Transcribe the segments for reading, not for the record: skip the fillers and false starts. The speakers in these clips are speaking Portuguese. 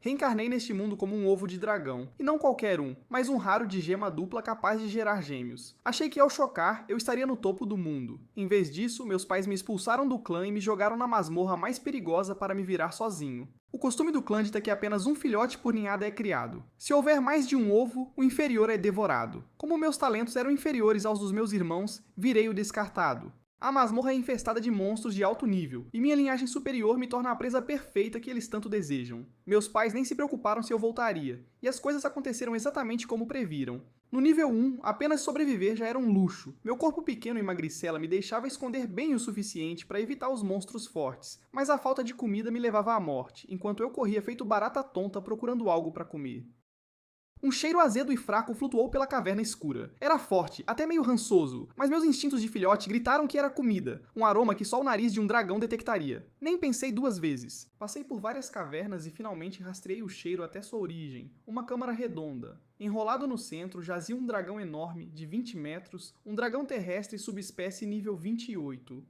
Reencarnei neste mundo como um ovo de dragão, e não qualquer um, mas um raro de gema dupla capaz de gerar gêmeos. Achei que ao chocar, eu estaria no topo do mundo. Em vez disso, meus pais me expulsaram do clã e me jogaram na masmorra mais perigosa para me virar sozinho. O costume do clã dita que apenas um filhote por ninhada é criado. Se houver mais de um ovo, o inferior é devorado. Como meus talentos eram inferiores aos dos meus irmãos, virei o descartado. A masmorra é infestada de monstros de alto nível, e minha linhagem superior me torna a presa perfeita que eles tanto desejam. Meus pais nem se preocuparam se eu voltaria, e as coisas aconteceram exatamente como previram. No nível 1, apenas sobreviver já era um luxo. Meu corpo pequeno e magricela me deixava esconder bem o suficiente para evitar os monstros fortes, mas a falta de comida me levava à morte, enquanto eu corria feito barata tonta procurando algo para comer. Um cheiro azedo e fraco flutuou pela caverna escura. Era forte, até meio rançoso, mas meus instintos de filhote gritaram que era comida, um aroma que só o nariz de um dragão detectaria. Nem pensei duas vezes. Passei por várias cavernas e finalmente rastreei o cheiro até sua origem, uma câmara redonda. Enrolado no centro jazia um dragão enorme, de 20 metros, um dragão terrestre subespécie nível 28.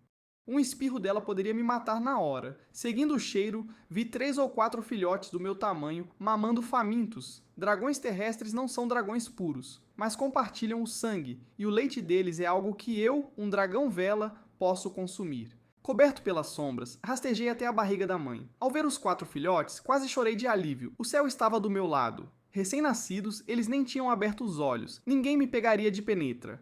Um espirro dela poderia me matar na hora. Seguindo o cheiro, vi 3 ou 4 filhotes do meu tamanho mamando famintos. Dragões terrestres não são dragões puros, mas compartilham o sangue, e o leite deles é algo que eu, um dragão vela, posso consumir. Coberto pelas sombras, rastejei até a barriga da mãe. Ao ver os 4 filhotes, quase chorei de alívio. O céu estava do meu lado. Recém-nascidos, eles nem tinham aberto os olhos. Ninguém me pegaria de penetra.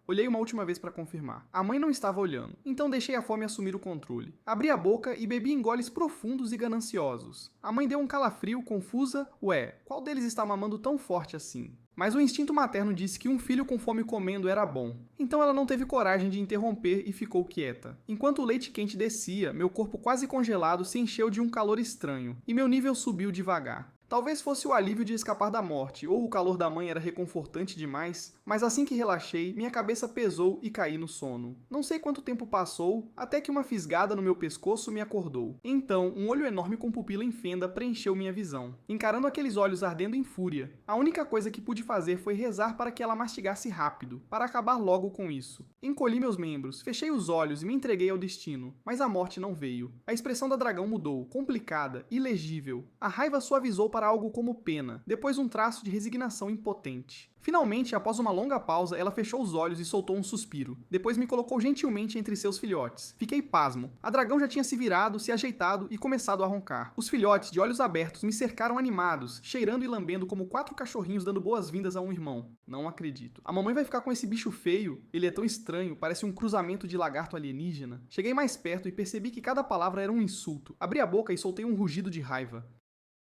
Olhei uma última vez para confirmar. A mãe não estava olhando, então deixei a fome assumir o controle. Abri a boca e bebi engoles profundos e gananciosos. A mãe deu um calafrio, confusa. Ué, qual deles está mamando tão forte assim? Mas o instinto materno disse que um filho com fome comendo era bom. Então ela não teve coragem de interromper e ficou quieta. Enquanto o leite quente descia, meu corpo quase congelado se encheu de um calor estranho, e meu nível subiu devagar. Talvez fosse o alívio de escapar da morte, ou o calor da mãe era reconfortante demais, mas assim que relaxei, minha cabeça pesou e caí no sono. Não sei quanto tempo passou, até que uma fisgada no meu pescoço me acordou. Então, um olho enorme com pupila em fenda preencheu minha visão, encarando aqueles olhos ardendo em fúria. A única coisa que pude fazer foi rezar para que ela mastigasse rápido, para acabar logo com isso. Encolhi meus membros, fechei os olhos e me entreguei ao destino, mas a morte não veio. A expressão da dragão mudou, complicada, ilegível. A raiva suavizou para algo como pena, depois um traço de resignação impotente. Finalmente, após uma longa pausa, ela fechou os olhos e soltou um suspiro. Depois me colocou gentilmente entre seus filhotes. Fiquei pasmo. A dragão já tinha se virado, se ajeitado e começado a roncar. Os filhotes, de olhos abertos, me cercaram animados, cheirando e lambendo como 4 cachorrinhos dando boas-vindas a um irmão. Não acredito. A mamãe vai ficar com esse bicho feio? Ele é tão estranho, parece um cruzamento de lagarto alienígena. Cheguei mais perto e percebi que cada palavra era um insulto. Abri a boca e soltei um rugido de raiva.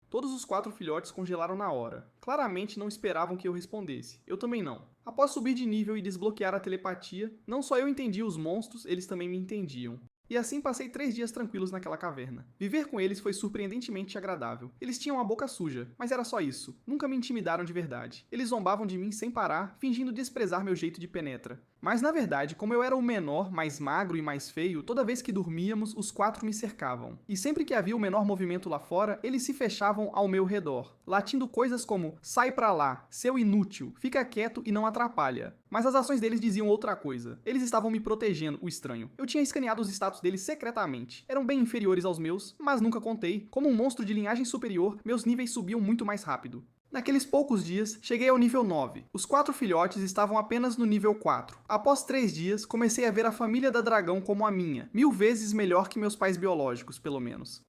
Todos os 4 filhotes congelaram na hora. Claramente não esperavam que eu respondesse. Eu também não. Após subir de nível e desbloquear a telepatia, não só eu entendia os monstros, eles também me entendiam. E assim passei 3 dias tranquilos naquela caverna. Viver com eles foi surpreendentemente agradável. Eles tinham a boca suja, mas era só isso. Nunca me intimidaram de verdade. Eles zombavam de mim sem parar, fingindo desprezar meu jeito de penetra. Mas na verdade, como eu era o menor, mais magro e mais feio, toda vez que dormíamos, os 4 me cercavam. E sempre que havia o menor movimento lá fora, eles se fechavam ao meu redor, latindo coisas como "sai pra lá, seu inútil, fica quieto e não atrapalha". Mas as ações deles diziam outra coisa. Eles estavam me protegendo, o estranho. Eu tinha escaneado os status deles secretamente. Eram bem inferiores aos meus, mas nunca contei. Como um monstro de linhagem superior, meus níveis subiam muito mais rápido. Naqueles poucos dias, cheguei ao nível 9. Os 4 filhotes estavam apenas no nível 4. Após 3 dias, comecei a ver a família da dragão como a minha, 1000 vezes melhor que meus pais biológicos, pelo menos.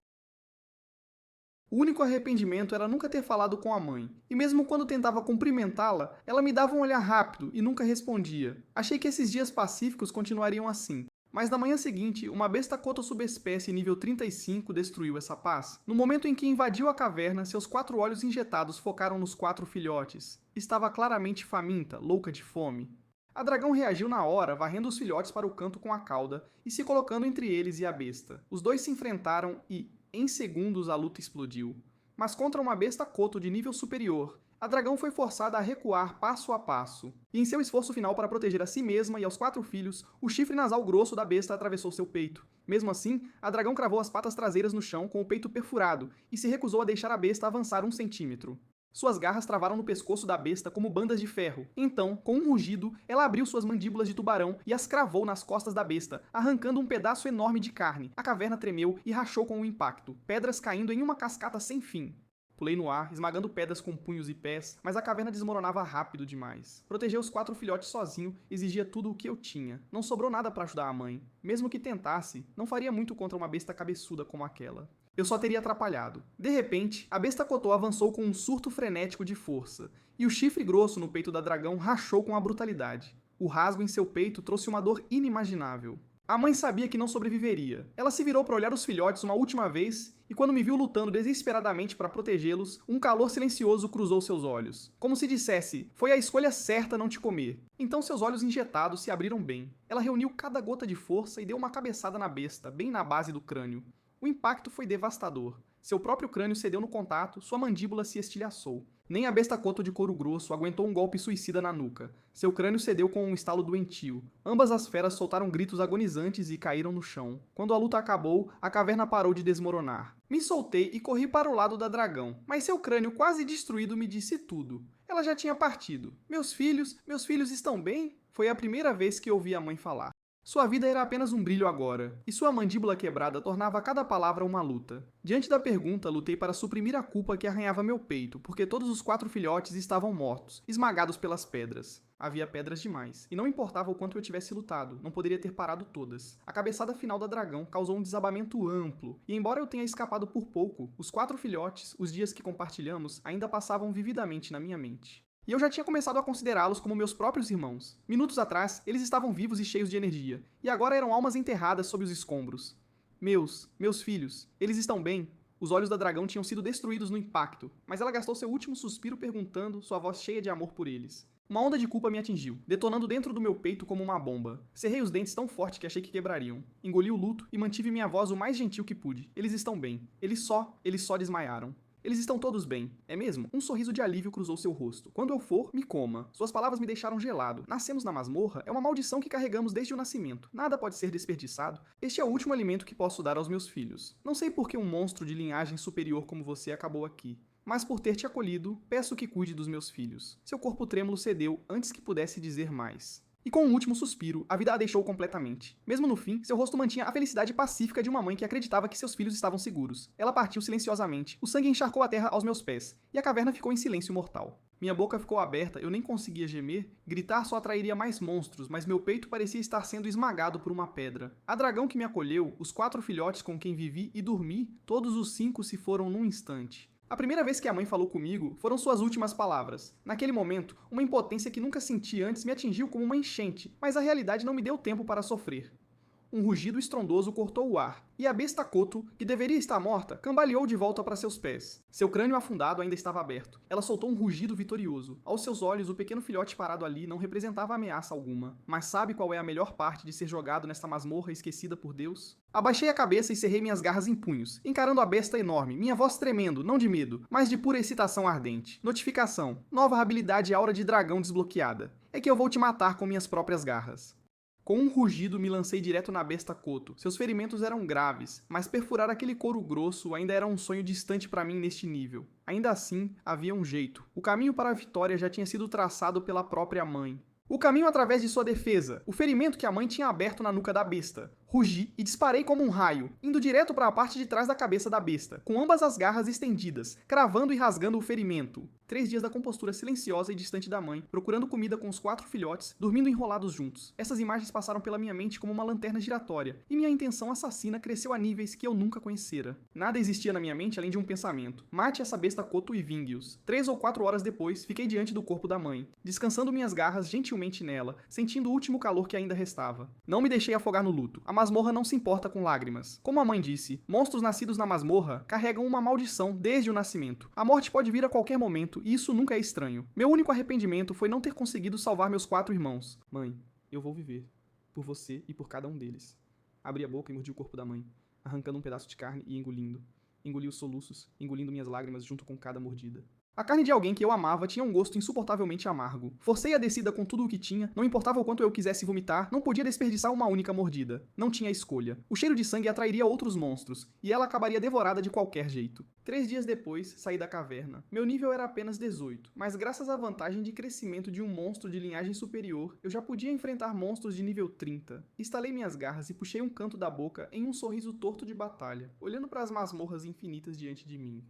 O único arrependimento era nunca ter falado com a mãe, e mesmo quando tentava cumprimentá-la, ela me dava um olhar rápido e nunca respondia. Achei que esses dias pacíficos continuariam assim. Mas na manhã seguinte, uma besta cota subespécie nível 35 destruiu essa paz. No momento em que invadiu a caverna, seus 4 olhos injetados focaram nos 4 filhotes. Estava claramente faminta, louca de fome. A dragão reagiu na hora, varrendo os filhotes para o canto com a cauda e se colocando entre eles e a besta. Os dois se enfrentaram e, em segundos, a luta explodiu. Mas contra uma besta coto de nível superior, a dragão foi forçada a recuar passo a passo, e em seu esforço final para proteger a si mesma e aos 4 filhos, o chifre nasal grosso da besta atravessou seu peito. Mesmo assim, a dragão cravou as patas traseiras no chão com o peito perfurado e se recusou a deixar a besta avançar 1 centímetro. Suas garras travaram no pescoço da besta como bandas de ferro. Então, com um rugido, ela abriu suas mandíbulas de tubarão e as cravou nas costas da besta, arrancando um pedaço enorme de carne. A caverna tremeu e rachou com o impacto, pedras caindo em uma cascata sem fim. Pulei no ar, esmagando pedras com punhos e pés, mas a caverna desmoronava rápido demais. Proteger os 4 filhotes sozinho exigia tudo o que eu tinha. Não sobrou nada para ajudar a mãe. Mesmo que tentasse, não faria muito contra uma besta cabeçuda como aquela. Eu só teria atrapalhado. De repente, a besta Cotô avançou com um surto frenético de força, e o chifre grosso no peito da dragão rachou com a brutalidade. O rasgo em seu peito trouxe uma dor inimaginável. A mãe sabia que não sobreviveria. Ela se virou para olhar os filhotes uma última vez e quando me viu lutando desesperadamente para protegê-los, um calor silencioso cruzou seus olhos. Como se dissesse, foi a escolha certa não te comer. Então seus olhos injetados se abriram bem. Ela reuniu cada gota de força e deu uma cabeçada na besta, bem na base do crânio. O impacto foi devastador. Seu próprio crânio cedeu no contato, sua mandíbula se estilhaçou. Nem a besta Cotô de couro grosso aguentou um golpe suicida na nuca. Seu crânio cedeu com um estalo doentio. Ambas as feras soltaram gritos agonizantes e caíram no chão. Quando a luta acabou, a caverna parou de desmoronar. Me soltei e corri para o lado da dragão, mas seu crânio quase destruído me disse tudo. Ela já tinha partido. Meus filhos estão bem? Foi a primeira vez que ouvi a mãe falar. Sua vida era apenas um brilho agora, e sua mandíbula quebrada tornava cada palavra uma luta. Diante da pergunta, lutei para suprimir a culpa que arranhava meu peito, porque todos os 4 filhotes estavam mortos, esmagados pelas pedras. Havia pedras demais, e não importava o quanto eu tivesse lutado, não poderia ter parado todas. A cabeçada final da dragão causou um desabamento amplo, e embora eu tenha escapado por pouco, os 4 filhotes, os dias que compartilhamos, ainda passavam vividamente na minha mente. E eu já tinha começado a considerá-los como meus próprios irmãos. Minutos atrás, eles estavam vivos e cheios de energia, e agora eram almas enterradas sob os escombros. Meus filhos, eles estão bem? Os olhos da dragão tinham sido destruídos no impacto, mas ela gastou seu último suspiro perguntando, sua voz cheia de amor por eles. Uma onda de culpa me atingiu, detonando dentro do meu peito como uma bomba. Cerrei os dentes tão forte que achei que quebrariam. Engoli o luto e mantive minha voz o mais gentil que pude. Eles estão bem. Eles só desmaiaram. Eles estão todos bem, é mesmo? Um sorriso de alívio cruzou seu rosto. Quando eu for, me coma. Suas palavras me deixaram gelado. Nascemos na masmorra é uma maldição que carregamos desde o nascimento. Nada pode ser desperdiçado. Este é o último alimento que posso dar aos meus filhos. Não sei por que um monstro de linhagem superior como você acabou aqui. Mas por ter te acolhido, peço que cuide dos meus filhos. Seu corpo trêmulo cedeu antes que pudesse dizer mais. E com um último suspiro, a vida a deixou completamente. Mesmo no fim, seu rosto mantinha a felicidade pacífica de uma mãe que acreditava que seus filhos estavam seguros. Ela partiu silenciosamente, o sangue encharcou a terra aos meus pés, e a caverna ficou em silêncio mortal. Minha boca ficou aberta, eu nem conseguia gemer, gritar só atrairia mais monstros, mas meu peito parecia estar sendo esmagado por uma pedra. A dragão que me acolheu, os 4 filhotes com quem vivi e dormi, todos os 5 se foram num instante. A primeira vez que a mãe falou comigo foram suas últimas palavras. Naquele momento, uma impotência que nunca senti antes me atingiu como uma enchente, mas a realidade não me deu tempo para sofrer. Um rugido estrondoso cortou o ar, e a besta Cotô, que deveria estar morta, cambaleou de volta para seus pés. Seu crânio afundado ainda estava aberto. Ela soltou um rugido vitorioso. Aos seus olhos, o pequeno filhote parado ali não representava ameaça alguma. Mas sabe qual é a melhor parte de ser jogado nesta masmorra esquecida por Deus? Abaixei a cabeça e cerrei minhas garras em punhos, encarando a besta enorme, minha voz tremendo, não de medo, mas de pura excitação ardente. Notificação. Nova habilidade aura de dragão desbloqueada. É que eu vou te matar com minhas próprias garras. Com um rugido, me lancei direto na besta Cotô. Seus ferimentos eram graves, mas perfurar aquele couro grosso ainda era um sonho distante para mim neste nível. Ainda assim, havia um jeito. O caminho para a vitória já tinha sido traçado pela própria mãe. O caminho através de sua defesa, o ferimento que a mãe tinha aberto na nuca da besta. Rugi e disparei como um raio, indo direto para a parte de trás da cabeça da besta, com ambas as garras estendidas, cravando e rasgando o ferimento. 3 dias da compostura silenciosa e distante da mãe, procurando comida com os 4 filhotes, dormindo enrolados juntos. Essas imagens passaram pela minha mente como uma lanterna giratória, e minha intenção assassina cresceu a níveis que eu nunca conhecera. Nada existia na minha mente além de um pensamento. Mate essa besta Cotô e vingue-os. 3 ou 4 horas depois, fiquei diante do corpo da mãe, descansando minhas garras gentilmente nela, sentindo o último calor que ainda restava. Não me deixei afogar no luto. A masmorra não se importa com lágrimas. Como a mãe disse, monstros nascidos na masmorra carregam uma maldição desde o nascimento. A morte pode vir a qualquer momento, e isso nunca é estranho. Meu único arrependimento foi não ter conseguido salvar meus 4 irmãos. Mãe, eu vou viver. Por você e por cada um deles. Abri a boca e mordi o corpo da mãe, arrancando um pedaço de carne e engolindo. Engoli os soluços, engolindo minhas lágrimas junto com cada mordida. A carne de alguém que eu amava tinha um gosto insuportavelmente amargo. Forcei a descida com tudo o que tinha, não importava o quanto eu quisesse vomitar, não podia desperdiçar uma única mordida. Não tinha escolha. O cheiro de sangue atrairia outros monstros, e ela acabaria devorada de qualquer jeito. 3 dias depois, saí da caverna. Meu nível era apenas 18, mas graças à vantagem de crescimento de um monstro de linhagem superior, eu já podia enfrentar monstros de nível 30. Estalei minhas garras e puxei um canto da boca em um sorriso torto de batalha, olhando para as masmorras infinitas diante de mim.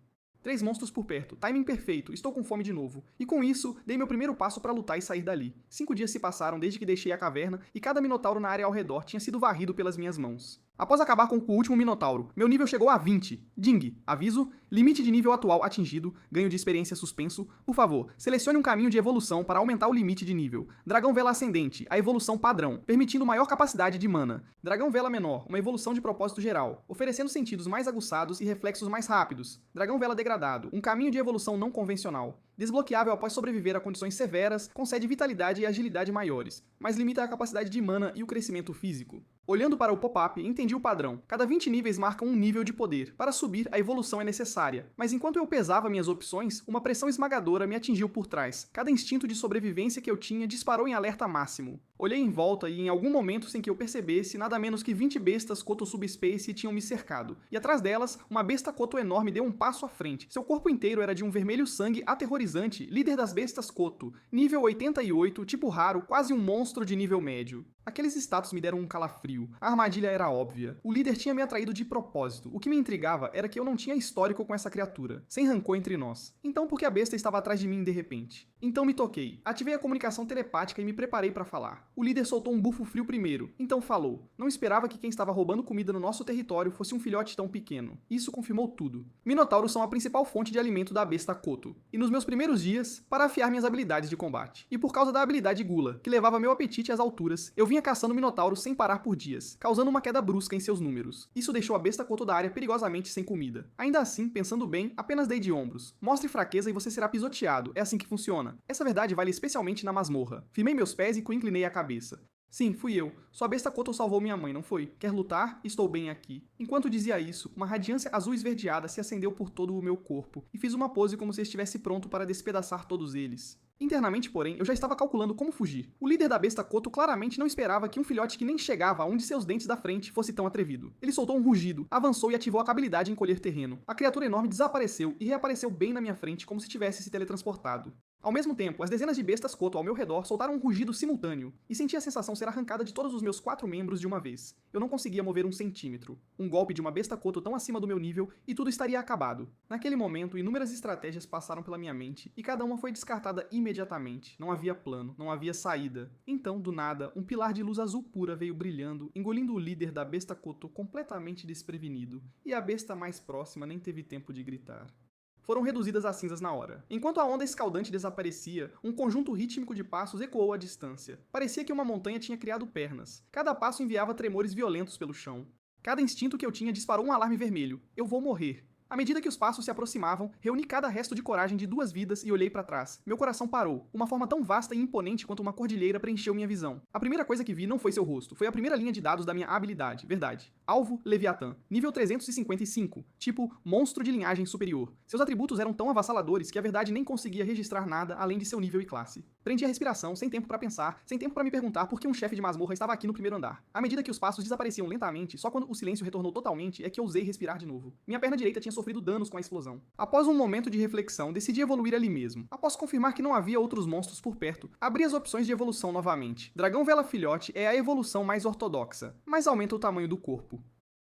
3 monstros por perto, timing perfeito, estou com fome de novo. E com isso, dei meu primeiro passo para lutar e sair dali. 5 dias se passaram desde que deixei a caverna e cada minotauro na área ao redor tinha sido varrido pelas minhas mãos. Após acabar com o último minotauro, meu nível chegou a 20. Ding, aviso, limite de nível atual atingido, ganho de experiência suspenso. Por favor, selecione um caminho de evolução para aumentar o limite de nível. Dragão Vela Ascendente, a evolução padrão, permitindo maior capacidade de mana. Dragão Vela Menor, uma evolução de propósito geral, oferecendo sentidos mais aguçados e reflexos mais rápidos. Dragão Vela Degradado, um caminho de evolução não convencional. Desbloqueável após sobreviver a condições severas, concede vitalidade e agilidade maiores, mas limita a capacidade de mana e o crescimento físico. Olhando para o pop-up, entendi o padrão. Cada 20 níveis marcam um nível de poder. Para subir, a evolução é necessária. Mas enquanto eu pesava minhas opções, uma pressão esmagadora me atingiu por trás. Cada instinto de sobrevivência que eu tinha disparou em alerta máximo. Olhei em volta e, em algum momento, sem que eu percebesse, nada menos que 20 bestas Koto Subspace tinham me cercado. E atrás delas, uma besta Koto enorme deu um passo à frente. Seu corpo inteiro era de um vermelho sangue aterrorizante, líder das bestas Koto. Nível 88, tipo raro, quase um monstro de nível médio. Aqueles status me deram um calafrio. A armadilha era óbvia. O líder tinha me atraído de propósito. O que me intrigava era que eu não tinha histórico com essa criatura, sem rancor entre nós. Então por que a besta estava atrás de mim de repente? Então me toquei. Ativei a comunicação telepática e me preparei para falar. O líder soltou um bufo frio primeiro, então falou. Não esperava que quem estava roubando comida no nosso território fosse um filhote tão pequeno. Isso confirmou tudo. Minotauros são a principal fonte de alimento da besta Koto. E nos meus primeiros dias, para afiar minhas habilidades de combate. E por causa da habilidade Gula, que levava meu apetite às alturas, eu vinha caçando minotauros sem parar por dias, causando uma queda brusca em seus números. Isso deixou a besta Koto da área perigosamente sem comida. Ainda assim, pensando bem, apenas dei de ombros. Mostre fraqueza e você será pisoteado. É assim que funciona. Essa verdade vale especialmente na masmorra. Firmei meus pés e inclinei a cabeça. Sim, fui eu. Sua besta Koto salvou minha mãe, não foi? Quer lutar? Estou bem aqui. Enquanto dizia isso, uma radiância azul esverdeada se acendeu por todo o meu corpo, e fiz uma pose como se estivesse pronto para despedaçar todos eles. Internamente, porém, eu já estava calculando como fugir. O líder da besta Koto claramente não esperava que um filhote que nem chegava a um de seus dentes da frente fosse tão atrevido. Ele soltou um rugido, avançou e ativou a habilidade em colher terreno. A criatura enorme desapareceu e reapareceu bem na minha frente como se tivesse se teletransportado. Ao mesmo tempo, as dezenas de bestas Koto ao meu redor soltaram um rugido simultâneo, e senti a sensação ser arrancada de todos os meus 4 membros de uma vez. Eu não conseguia mover um centímetro. Um golpe de uma besta Koto tão acima do meu nível, e tudo estaria acabado. Naquele momento, inúmeras estratégias passaram pela minha mente, e cada uma foi descartada imediatamente. Não havia plano, não havia saída. Então, do nada, um pilar de luz azul pura veio brilhando, engolindo o líder da besta Koto completamente desprevenido, e a besta mais próxima nem teve tempo de gritar. Foram reduzidas a cinzas na hora. Enquanto a onda escaldante desaparecia, um conjunto rítmico de passos ecoou à distância. Parecia que uma montanha tinha criado pernas. Cada passo enviava tremores violentos pelo chão. Cada instinto que eu tinha disparou um alarme vermelho. Eu vou morrer. À medida que os passos se aproximavam, reuni cada resto de coragem de 2 vidas e olhei para trás. Meu coração parou. Uma forma tão vasta e imponente quanto uma cordilheira preencheu minha visão. A primeira coisa que vi não foi seu rosto, foi a primeira linha de dados da minha habilidade. Verdade. Alvo, Leviatã. Nível 355. Tipo, monstro de linhagem superior. Seus atributos eram tão avassaladores que a verdade nem conseguia registrar nada além de seu nível e classe. Prendi a respiração, sem tempo para pensar, sem tempo para me perguntar por que um chefe de masmorra estava aqui no primeiro andar. À medida que os passos desapareciam lentamente, só quando o silêncio retornou totalmente é que ousei respirar de novo. Minha perna direita tinha sofrido danos com a explosão. Após um momento de reflexão, decidi evoluir ali mesmo. Após confirmar que não havia outros monstros por perto, abri as opções de evolução novamente. Dragão Vela Filhote é a evolução mais ortodoxa, mas aumenta o tamanho do corpo.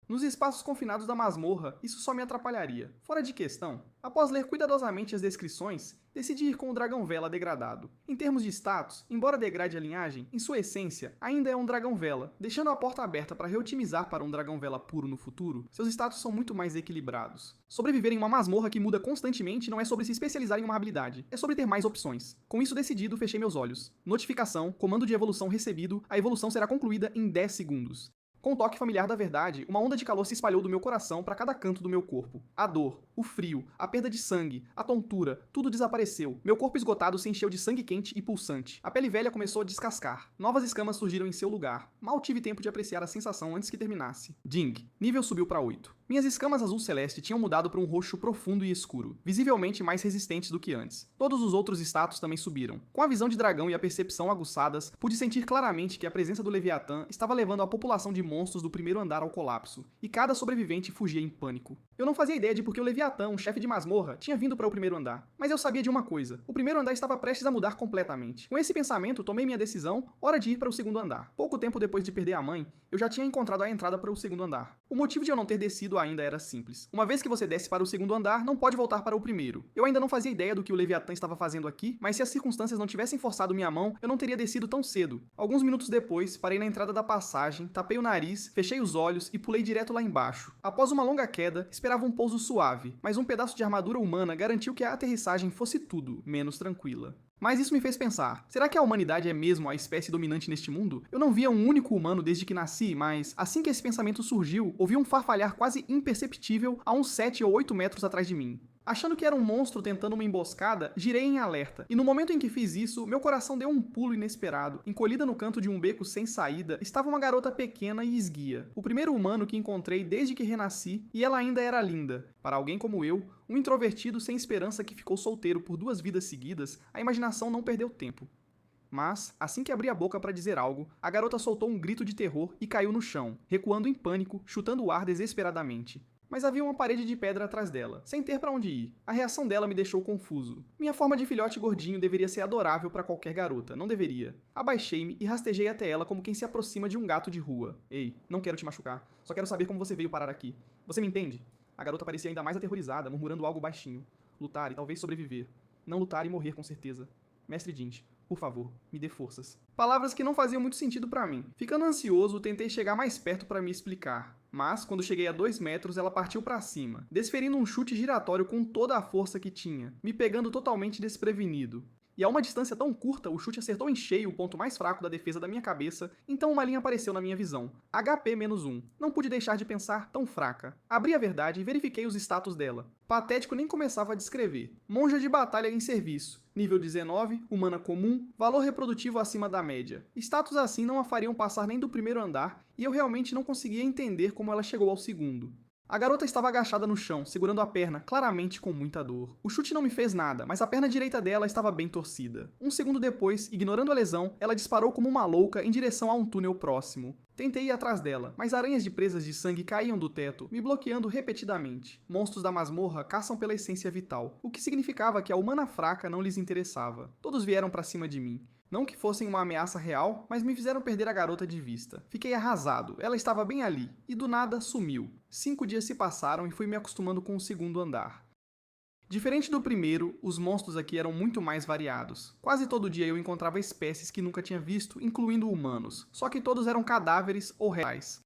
Nos espaços confinados da masmorra, isso só me atrapalharia. Fora de questão, após ler cuidadosamente as descrições, decidi ir com o Dragão Vela degradado. Em termos de status, embora degrade a linhagem, em sua essência, ainda é um Dragão Vela, deixando a porta aberta para reotimizar para um Dragão Vela puro no futuro, seus status são muito mais equilibrados. Sobreviver em uma masmorra que muda constantemente não é sobre se especializar em uma habilidade, é sobre ter mais opções. Com isso decidido, fechei meus olhos. Notificação, comando de evolução recebido, a evolução será concluída em 10 segundos. Com o toque familiar da verdade, uma onda de calor se espalhou do meu coração para cada canto do meu corpo. A dor, o frio, a perda de sangue, a tontura, tudo desapareceu. Meu corpo esgotado se encheu de sangue quente e pulsante. A pele velha começou a descascar. Novas escamas surgiram em seu lugar. Mal tive tempo de apreciar a sensação antes que terminasse. Ding. Nível subiu para 8. Minhas escamas azul celeste tinham mudado para um roxo profundo e escuro, visivelmente mais resistentes do que antes. Todos os outros status também subiram. Com a visão de dragão e a percepção aguçadas, pude sentir claramente que a presença do Leviatã estava levando a população de monstros do primeiro andar ao colapso, e cada sobrevivente fugia em pânico. Eu não fazia ideia de por que o Leviatã, um chefe de masmorra, tinha vindo para o primeiro andar. Mas eu sabia de uma coisa: o primeiro andar estava prestes a mudar completamente. Com esse pensamento, tomei minha decisão, hora de ir para o segundo andar. Pouco tempo depois de perder a mãe, eu já tinha encontrado a entrada para o segundo andar. O motivo de eu não ter descido ainda era simples. Uma vez que você desce para o segundo andar, não pode voltar para o primeiro. Eu ainda não fazia ideia do que o Leviatã estava fazendo aqui, mas se as circunstâncias não tivessem forçado minha mão, eu não teria descido tão cedo. Alguns minutos depois, parei na entrada da passagem, tapei o nariz, fechei os olhos e pulei direto lá embaixo. Após uma longa queda, esperava um pouso suave, mas um pedaço de armadura humana garantiu que a aterrissagem fosse tudo menos tranquila. Mas isso me fez pensar, será que a humanidade é mesmo a espécie dominante neste mundo? Eu não via um único humano desde que nasci, mas assim que esse pensamento surgiu, ouvi um farfalhar quase imperceptível a uns 7 ou 8 metros atrás de mim. Achando que era um monstro tentando uma emboscada, girei em alerta, e no momento em que fiz isso, meu coração deu um pulo inesperado. Encolhida no canto de um beco sem saída, estava uma garota pequena e esguia. O primeiro humano que encontrei desde que renasci, e ela ainda era linda. Para alguém como eu, um introvertido sem esperança que ficou solteiro por 2 vidas seguidas, a imaginação não perdeu tempo. Mas, assim que abri a boca para dizer algo, a garota soltou um grito de terror e caiu no chão, recuando em pânico, chutando o ar desesperadamente. Mas havia uma parede de pedra atrás dela, sem ter para onde ir. A reação dela me deixou confuso. Minha forma de filhote gordinho deveria ser adorável para qualquer garota, não deveria. Abaixei-me e rastejei até ela como quem se aproxima de um gato de rua. Ei, não quero te machucar, só quero saber como você veio parar aqui. Você me entende? A garota parecia ainda mais aterrorizada, murmurando algo baixinho. Lutar e talvez sobreviver. Não lutar e morrer com certeza. Mestre Dint, por favor, me dê forças. Palavras que não faziam muito sentido pra mim. Ficando ansioso, tentei chegar mais perto pra me explicar. Mas, quando cheguei a 2 metros, ela partiu pra cima, desferindo um chute giratório com toda a força que tinha, me pegando totalmente desprevenido. E a uma distância tão curta, o chute acertou em cheio o ponto mais fraco da defesa da minha cabeça, então uma linha apareceu na minha visão. HP-1. Não pude deixar de pensar tão fraca. Abri a verdade e verifiquei os status dela. Patético nem começava a descrever. Monja de batalha em serviço. Nível 19, humana comum, valor reprodutivo acima da média. Status assim não a fariam passar nem do primeiro andar, e eu realmente não conseguia entender como ela chegou ao segundo. A garota estava agachada no chão, segurando a perna, claramente com muita dor. O chute não me fez nada, mas a perna direita dela estava bem torcida. Um segundo depois, ignorando a lesão, ela disparou como uma louca em direção a um túnel próximo. Tentei ir atrás dela, mas aranhas de presas de sangue caíam do teto, me bloqueando repetidamente. Monstros da masmorra caçam pela essência vital, o que significava que a humana fraca não lhes interessava. Todos vieram pra cima de mim. Não que fossem uma ameaça real, mas me fizeram perder a garota de vista. Fiquei arrasado, ela estava bem ali, e do nada sumiu. 5 dias se passaram e fui me acostumando com o segundo andar. Diferente do primeiro, os monstros aqui eram muito mais variados. Quase todo dia eu encontrava espécies que nunca tinha visto, incluindo humanos, só que todos eram cadáveres ou reais.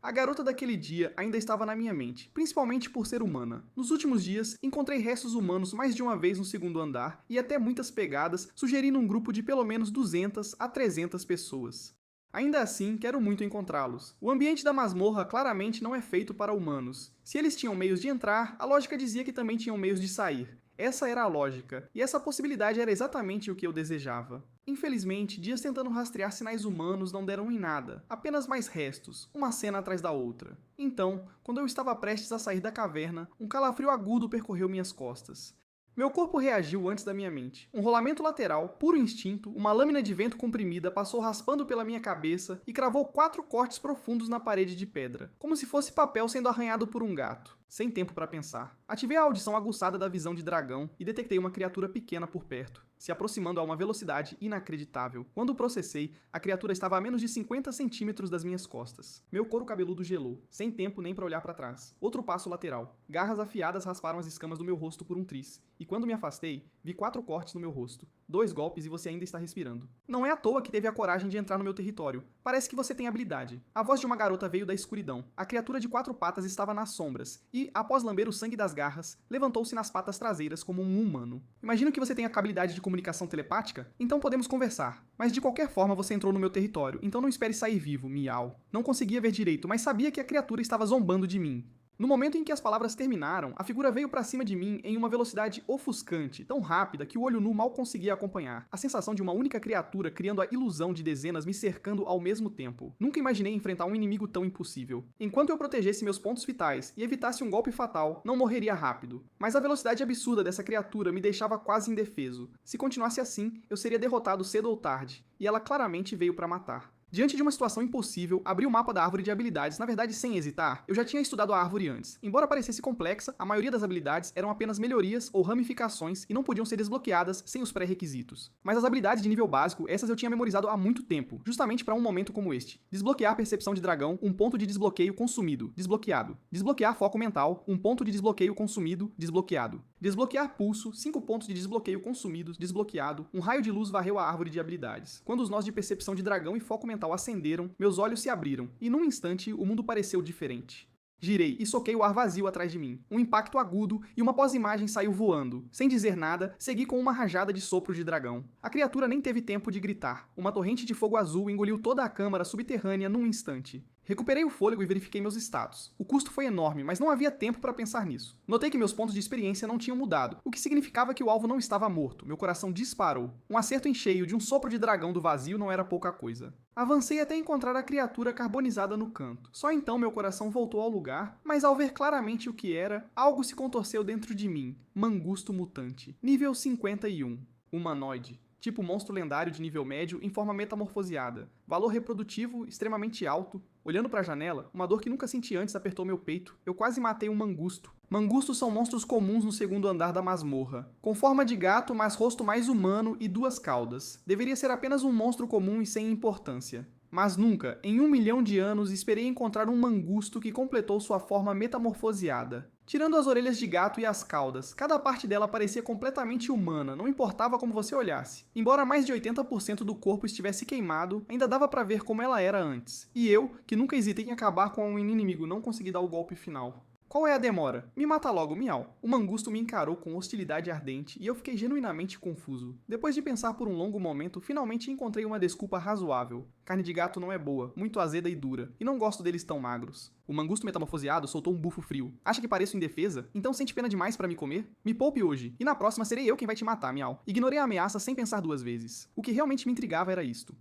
A garota daquele dia ainda estava na minha mente, principalmente por ser humana. Nos últimos dias, encontrei restos humanos mais de uma vez no segundo andar e até muitas pegadas, sugerindo um grupo de pelo menos 200 a 300 pessoas. Ainda assim, quero muito encontrá-los. O ambiente da masmorra claramente não é feito para humanos. Se eles tinham meios de entrar, a lógica dizia que também tinham meios de sair. Essa era a lógica, e essa possibilidade era exatamente o que eu desejava. Infelizmente, dias tentando rastrear sinais humanos não deram em nada, apenas mais restos, uma cena atrás da outra. Então, quando eu estava prestes a sair da caverna, um calafrio agudo percorreu minhas costas. Meu corpo reagiu antes da minha mente. Um rolamento lateral, puro instinto, uma lâmina de vento comprimida passou raspando pela minha cabeça e cravou 4 cortes profundos na parede de pedra, como se fosse papel sendo arranhado por um gato. Sem tempo para pensar. Ativei a audição aguçada da visão de dragão e detectei uma criatura pequena por perto, se aproximando a uma velocidade inacreditável. Quando processei, a criatura estava a menos de 50 centímetros das minhas costas. Meu couro cabeludo gelou, sem tempo nem para olhar para trás. Outro passo lateral. Garras afiadas rasparam as escamas do meu rosto por um triz, e quando me afastei, vi 4 cortes no meu rosto. 2 golpes e você ainda está respirando. Não é à toa que teve a coragem de entrar no meu território. Parece que você tem habilidade. A voz de uma garota veio da escuridão. A criatura de 4 patas estava nas sombras, e, após lamber o sangue das garras, levantou-se nas patas traseiras como um humano. Imagino que você tenha a habilidade de comunicação telepática, então podemos conversar. Mas de qualquer forma você entrou no meu território, então não espere sair vivo, miau. Não conseguia ver direito, mas sabia que a criatura estava zombando de mim. No momento em que as palavras terminaram, a figura veio pra cima de mim em uma velocidade ofuscante, tão rápida que o olho nu mal conseguia acompanhar. A sensação de uma única criatura criando a ilusão de dezenas me cercando ao mesmo tempo. Nunca imaginei enfrentar um inimigo tão impossível. Enquanto eu protegesse meus pontos vitais e evitasse um golpe fatal, não morreria rápido. Mas a velocidade absurda dessa criatura me deixava quase indefeso. Se continuasse assim, eu seria derrotado cedo ou tarde, e ela claramente veio pra matar. Diante de uma situação impossível, abri o mapa da árvore de habilidades, na verdade sem hesitar. Eu já tinha estudado a árvore antes. Embora parecesse complexa, a maioria das habilidades eram apenas melhorias ou ramificações e não podiam ser desbloqueadas sem os pré-requisitos. Mas as habilidades de nível básico, essas eu tinha memorizado há muito tempo, justamente para um momento como este. Desbloquear percepção de dragão, um ponto de desbloqueio consumido, desbloqueado. Desbloquear foco mental, um ponto de desbloqueio consumido, desbloqueado. Desbloquear pulso, 5 pontos de desbloqueio consumidos, desbloqueado. Um raio de luz varreu a árvore de habilidades. Quando os nós de percepção de dragão e foco mental acenderam, meus olhos se abriram, e num instante o mundo pareceu diferente. Girei e soquei o ar vazio atrás de mim. Um impacto agudo e uma pós-imagem saiu voando. Sem dizer nada, segui com uma rajada de sopro de dragão. A criatura nem teve tempo de gritar. Uma torrente de fogo azul engoliu toda a câmara subterrânea num instante. Recuperei o fôlego e verifiquei meus status. O custo foi enorme, mas não havia tempo para pensar nisso. Notei que meus pontos de experiência não tinham mudado, o que significava que o alvo não estava morto. Meu coração disparou. Um acerto em cheio de um sopro de dragão do vazio não era pouca coisa. Avancei até encontrar a criatura carbonizada no canto. Só então meu coração voltou ao lugar, mas ao ver claramente o que era, algo se contorceu dentro de mim. Mangusto mutante. Nível 51. Humanoide. Tipo monstro lendário de nível médio em forma metamorfoseada. Valor reprodutivo extremamente alto. Olhando para a janela, uma dor que nunca senti antes apertou meu peito. Eu quase matei um mangusto. Mangustos são monstros comuns no segundo andar da masmorra. Com forma de gato, mas rosto mais humano e 2 caudas. Deveria ser apenas um monstro comum e sem importância. Mas nunca, em 1 milhão de anos, esperei encontrar um mangusto que completou sua forma metamorfoseada. Tirando as orelhas de gato e as caudas, cada parte dela parecia completamente humana, não importava como você olhasse. Embora mais de 80% do corpo estivesse queimado, ainda dava pra ver como ela era antes. E eu, que nunca hesitei em acabar com um inimigo, não consegui dar o golpe final. Qual é a demora? Me mata logo, miau. O mangusto me encarou com hostilidade ardente e eu fiquei genuinamente confuso. Depois de pensar por um longo momento, finalmente encontrei uma desculpa razoável. Carne de gato não é boa, muito azeda e dura, e não gosto deles tão magros. O mangusto metamorfoseado soltou um bufo frio. Acha que pareço indefesa? Então sente pena demais pra me comer? Me poupe hoje, e na próxima serei eu quem vai te matar, miau. Ignorei a ameaça sem pensar 2 vezes. O que realmente me intrigava era isto.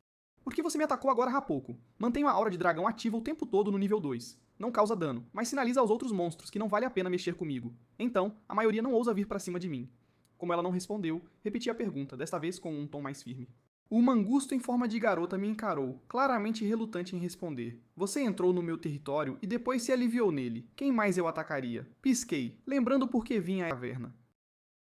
Por que você me atacou agora há pouco? Mantenho a aura de dragão ativa o tempo todo no nível 2. Não causa dano, mas sinaliza aos outros monstros que não vale a pena mexer comigo. Então, a maioria não ousa vir pra cima de mim. Como ela não respondeu, repeti a pergunta, desta vez com um tom mais firme. O mangusto em forma de garota me encarou, claramente relutante em responder. Você entrou no meu território e depois se aliviou nele. Quem mais eu atacaria? Pisquei, lembrando por que vim à caverna.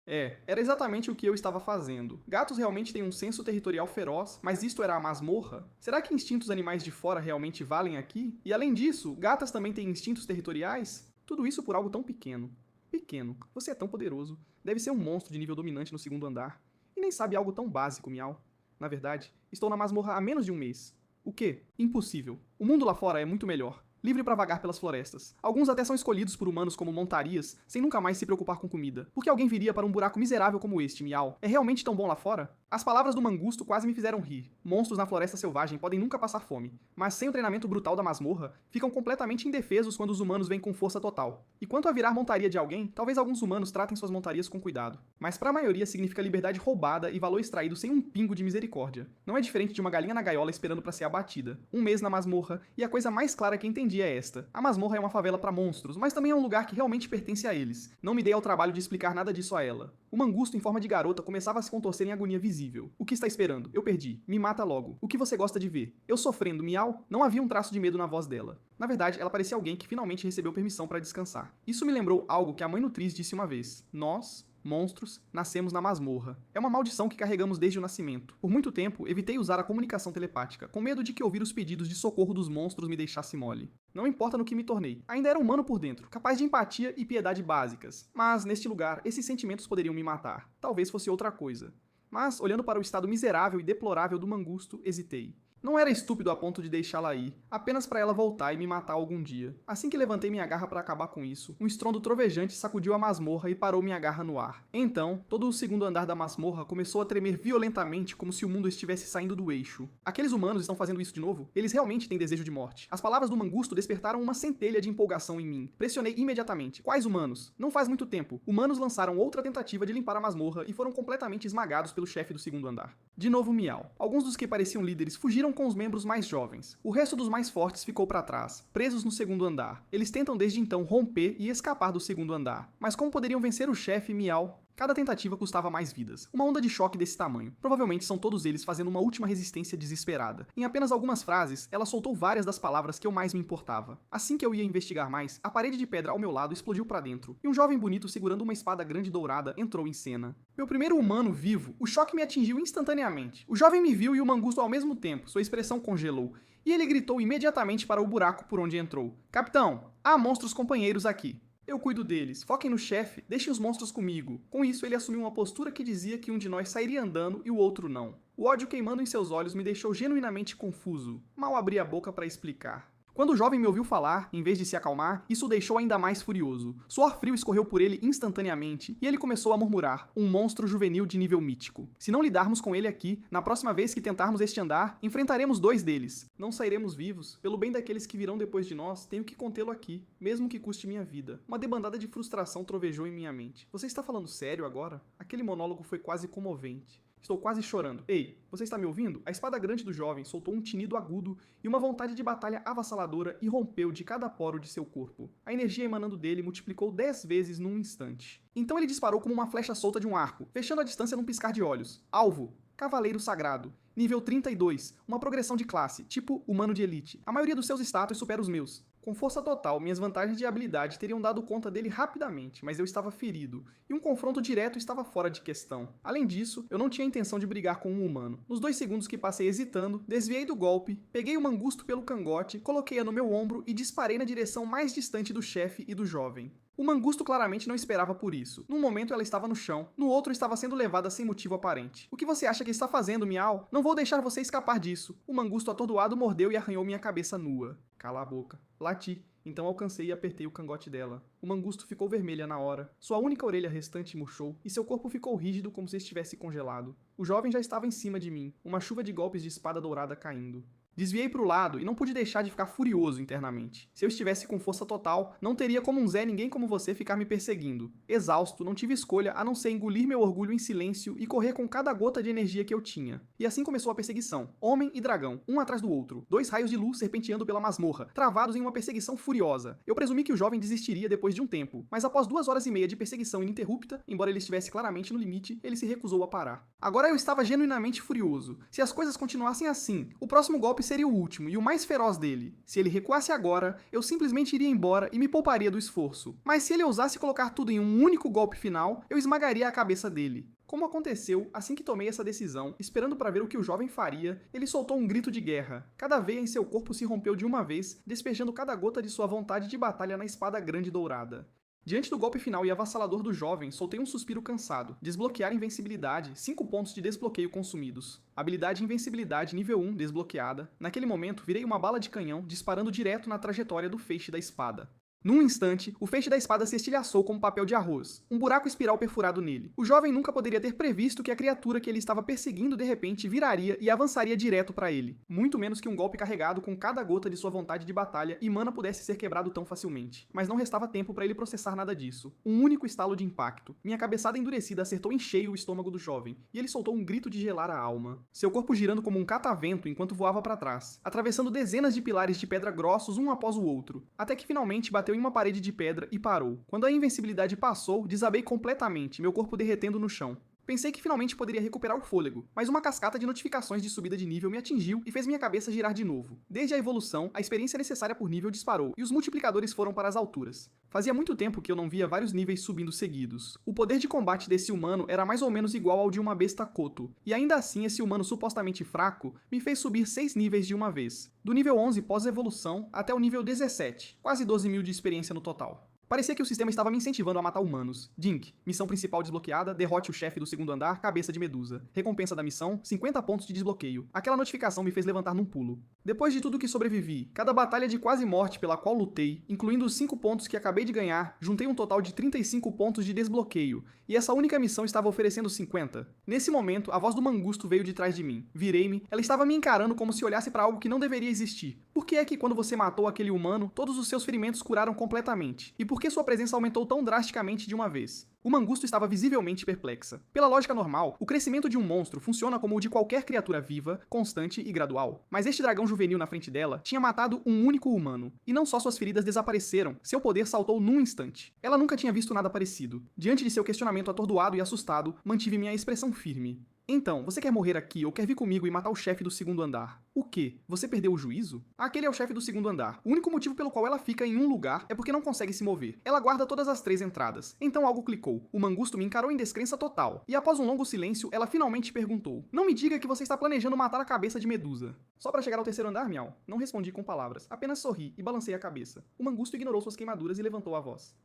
Era exatamente o que eu estava fazendo. Gatos realmente têm um senso territorial feroz, mas isto era a masmorra? Será que instintos animais de fora realmente valem aqui? E além disso, gatas também têm instintos territoriais? Tudo isso por algo tão pequeno. Pequeno, você é tão poderoso. Deve ser um monstro de nível dominante no segundo andar. E nem sabe algo tão básico, miau. Na verdade, estou na masmorra há menos de um mês. O quê? Impossível. O mundo lá fora é muito melhor. Livre para vagar pelas florestas. Alguns até são escolhidos por humanos como montarias, sem nunca mais se preocupar com comida. Por que alguém viria para um buraco miserável como este, miau? É realmente tão bom lá fora? As palavras do mangusto quase me fizeram rir. Monstros na floresta selvagem podem nunca passar fome, mas sem o treinamento brutal da masmorra, ficam completamente indefesos quando os humanos vêm com força total. E quanto a virar montaria de alguém, talvez alguns humanos tratem suas montarias com cuidado. Mas para a maioria significa liberdade roubada e valor extraído sem um pingo de misericórdia. Não é diferente de uma galinha na gaiola esperando para ser abatida. Um mês na masmorra, e a coisa mais clara que entendi é esta. A masmorra é uma favela para monstros, mas também é um lugar que realmente pertence a eles. Não me dei ao trabalho de explicar nada disso a ela. O mangusto em forma de garota começava a se contorcer em agonia visível. O que está esperando? Eu perdi. Me mata logo. O que você gosta de ver? Eu sofrendo, miau? Não havia um traço de medo na voz dela. Na verdade, ela parecia alguém que finalmente recebeu permissão para descansar. Isso me lembrou algo que a mãe Nutriz disse uma vez. Nós, monstros, nascemos na masmorra. É uma maldição que carregamos desde o nascimento. Por muito tempo, evitei usar a comunicação telepática, com medo de que ouvir os pedidos de socorro dos monstros me deixasse mole. Não importa no que me tornei, ainda era humano por dentro, capaz de empatia e piedade básicas. Mas, neste lugar, esses sentimentos poderiam me matar. Talvez fosse outra coisa. Mas, olhando para o estado miserável e deplorável do mangusto, hesitei. Não era estúpido a ponto de deixá-la ir, apenas para ela voltar e me matar algum dia. Assim que levantei minha garra para acabar com isso, um estrondo trovejante sacudiu a masmorra e parou minha garra no ar. Então, todo o segundo andar da masmorra começou a tremer violentamente como se o mundo estivesse saindo do eixo. Aqueles humanos estão fazendo isso de novo? Eles realmente têm desejo de morte. As palavras do mangusto despertaram uma centelha de empolgação em mim. Pressionei imediatamente. Quais humanos? Não faz muito tempo. Humanos lançaram outra tentativa de limpar a masmorra e foram completamente esmagados pelo chefe do segundo andar. De novo miau. Alguns dos que pareciam líderes fugiram com os membros mais jovens. O resto dos mais fortes ficou para trás, presos no segundo andar. Eles tentam desde então romper e escapar do segundo andar. Mas como poderiam vencer o chefe miau? Cada tentativa custava mais vidas. Uma onda de choque desse tamanho. Provavelmente são todos eles fazendo uma última resistência desesperada. Em apenas algumas frases, ela soltou várias das palavras que eu mais me importava. Assim que eu ia investigar mais, a parede de pedra ao meu lado explodiu pra dentro, e um jovem bonito segurando uma espada grande dourada entrou em cena. Meu primeiro humano vivo, o choque me atingiu instantaneamente. O jovem me viu e o mangusto ao mesmo tempo, sua expressão congelou, e ele gritou imediatamente para o buraco por onde entrou. Capitão, há monstros companheiros aqui. Eu cuido deles, foquem no chefe, deixem os monstros comigo. Com isso, ele assumiu uma postura que dizia que um de nós sairia andando e o outro não. O ódio queimando em seus olhos me deixou genuinamente confuso. Mal abri a boca para explicar. Quando o jovem me ouviu falar, em vez de se acalmar, isso o deixou ainda mais furioso. Suor frio escorreu por ele instantaneamente, e ele começou a murmurar, um monstro juvenil de nível mítico. Se não lidarmos com ele aqui, na próxima vez que tentarmos este andar, enfrentaremos 2 deles. Não sairemos vivos. Pelo bem daqueles que virão depois de nós, tenho que contê-lo aqui, mesmo que custe minha vida. Uma debandada de frustração trovejou em minha mente. Você está falando sério agora? Aquele monólogo foi quase comovente. Estou quase chorando. Ei, você está me ouvindo? A espada grande do jovem soltou um tinido agudo e uma vontade de batalha avassaladora irrompeu de cada poro de seu corpo. A energia emanando dele multiplicou 10 vezes num instante. Então ele disparou como uma flecha solta de um arco, fechando a distância num piscar de olhos. Alvo: Cavaleiro Sagrado. Nível 32, uma progressão de classe, tipo humano de elite. A maioria dos seus status supera os meus. Com força total, minhas vantagens de habilidade teriam dado conta dele rapidamente, mas eu estava ferido, e um confronto direto estava fora de questão. Além disso, eu não tinha intenção de brigar com um humano. Nos 2 segundos que passei hesitando, desviei do golpe, peguei o mangusto pelo cangote, coloquei-a no meu ombro e disparei na direção mais distante do chefe e do jovem. O mangusto claramente não esperava por isso. Num momento ela estava no chão, no outro estava sendo levada sem motivo aparente. O que você acha que está fazendo, Miau? Não vou deixar você escapar disso. O mangusto atordoado mordeu e arranhou minha cabeça nua. Cala a boca. Lati. Então alcancei e apertei o cangote dela. O mangusto ficou vermelha na hora. Sua única orelha restante murchou, e seu corpo ficou rígido como se estivesse congelado. O jovem já estava em cima de mim, uma chuva de golpes de espada dourada caindo. Desviei para o lado e não pude deixar de ficar furioso internamente. Se eu estivesse com força total, não teria como um Zé ninguém como você ficar me perseguindo. Exausto, não tive escolha a não ser engolir meu orgulho em silêncio e correr com cada gota de energia que eu tinha. E assim começou a perseguição. Homem e dragão, um atrás do outro. 2 raios de luz serpenteando pela masmorra, travados em uma perseguição furiosa. Eu presumi que o jovem desistiria depois de um tempo, mas após 2 horas e meia de perseguição ininterrupta, embora ele estivesse claramente no limite, ele se recusou a parar. Agora eu estava genuinamente furioso. Se as coisas continuassem assim, o próximo golpe seria o último e o mais feroz dele. Se ele recuasse agora, eu simplesmente iria embora e me pouparia do esforço. Mas se ele ousasse colocar tudo em um único golpe final, eu esmagaria a cabeça dele. Como aconteceu, assim que tomei essa decisão, esperando para ver o que o jovem faria, ele soltou um grito de guerra. Cada veia em seu corpo se rompeu de uma vez, despejando cada gota de sua vontade de batalha na espada grande dourada. Diante do golpe final e avassalador do jovem, soltei um suspiro cansado. Desbloquear invencibilidade, 5 pontos de desbloqueio consumidos. Habilidade invencibilidade nível 1 desbloqueada. Naquele momento, virei uma bala de canhão, disparando direto na trajetória do feixe da espada. Num instante, o feixe da espada se estilhaçou como papel de arroz, um buraco espiral perfurado nele. O jovem nunca poderia ter previsto que a criatura que ele estava perseguindo de repente viraria e avançaria direto para ele. Muito menos que um golpe carregado com cada gota de sua vontade de batalha e mana pudesse ser quebrado tão facilmente. Mas não restava tempo para ele processar nada disso. Um único estalo de impacto. Minha cabeçada endurecida acertou em cheio o estômago do jovem, e ele soltou um grito de gelar a alma. Seu corpo girando como um catavento enquanto voava para trás, atravessando dezenas de pilares de pedra grossos um após o outro, até que finalmente bateu em uma parede de pedra e parou. Quando a invencibilidade passou, desabei completamente, meu corpo derretendo no chão. Pensei que finalmente poderia recuperar o fôlego, mas uma cascata de notificações de subida de nível me atingiu e fez minha cabeça girar de novo. Desde a evolução, a experiência necessária por nível disparou, e os multiplicadores foram para as alturas. Fazia muito tempo que eu não via vários níveis subindo seguidos. O poder de combate desse humano era mais ou menos igual ao de uma besta Koto, e ainda assim esse humano supostamente fraco me fez subir 6 níveis de uma vez, do nível 11 pós-evolução até o nível 17, quase 12 mil de experiência no total. Parecia que o sistema estava me incentivando a matar humanos. Dink, missão principal desbloqueada, derrote o chefe do segundo andar, cabeça de medusa. Recompensa da missão, 50 pontos de desbloqueio. Aquela notificação me fez levantar num pulo. Depois de tudo que sobrevivi, cada batalha de quase morte pela qual lutei, incluindo os 5 pontos que acabei de ganhar, juntei um total de 35 pontos de desbloqueio, e essa única missão estava oferecendo 50. Nesse momento, a voz do mangusto veio de trás de mim. Virei-me, ela estava me encarando como se olhasse para algo que não deveria existir. Por que é que quando você matou aquele humano, todos os seus ferimentos curaram completamente? E por por que sua presença aumentou tão drasticamente de uma vez? O mangusto estava visivelmente perplexa. Pela lógica normal, o crescimento de um monstro funciona como o de qualquer criatura viva, constante e gradual. Mas este dragão juvenil na frente dela tinha matado um único humano. E não só suas feridas desapareceram, seu poder saltou num instante. Ela nunca tinha visto nada parecido. Diante de seu questionamento atordoado e assustado, mantive minha expressão firme. Então, você quer morrer aqui ou quer vir comigo e matar o chefe do segundo andar? O quê? Você perdeu o juízo? Aquele é o chefe do segundo andar. O único motivo pelo qual ela fica em um lugar é porque não consegue se mover. Ela guarda todas as 3 entradas. Então algo clicou. O mangusto me encarou em descrença total. E após um longo silêncio, ela finalmente perguntou: Não me diga que você está planejando matar a cabeça de Medusa. Só para chegar ao terceiro andar, miau? Não respondi com palavras. Apenas sorri e balancei a cabeça. O mangusto ignorou suas queimaduras e levantou a voz.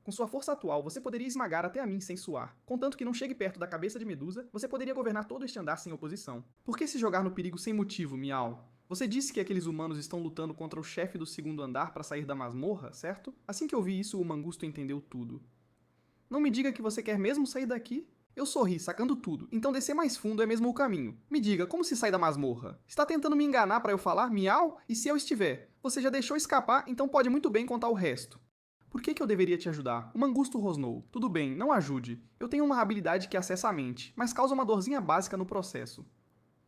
Com sua força atual, você poderia esmagar até a mim sem suar. Contanto que não chegue perto da cabeça de Medusa, você poderia governar todo este andar sem oposição. Por que se jogar no perigo sem motivo, miau? Você disse que aqueles humanos estão lutando contra o chefe do segundo andar para sair da masmorra, certo? Assim que eu vi isso, o mangusto entendeu tudo. Não me diga que você quer mesmo sair daqui? Eu sorri, sacando tudo. Então descer mais fundo é mesmo o caminho. Me diga, como se sai da masmorra? Está tentando me enganar para eu falar, miau? E se eu estiver? Você já deixou escapar, então pode muito bem contar o resto. Por que eu deveria te ajudar? O mangusto rosnou. Tudo bem, não ajude. Eu tenho uma habilidade que acessa a mente, mas causa uma dorzinha básica no processo.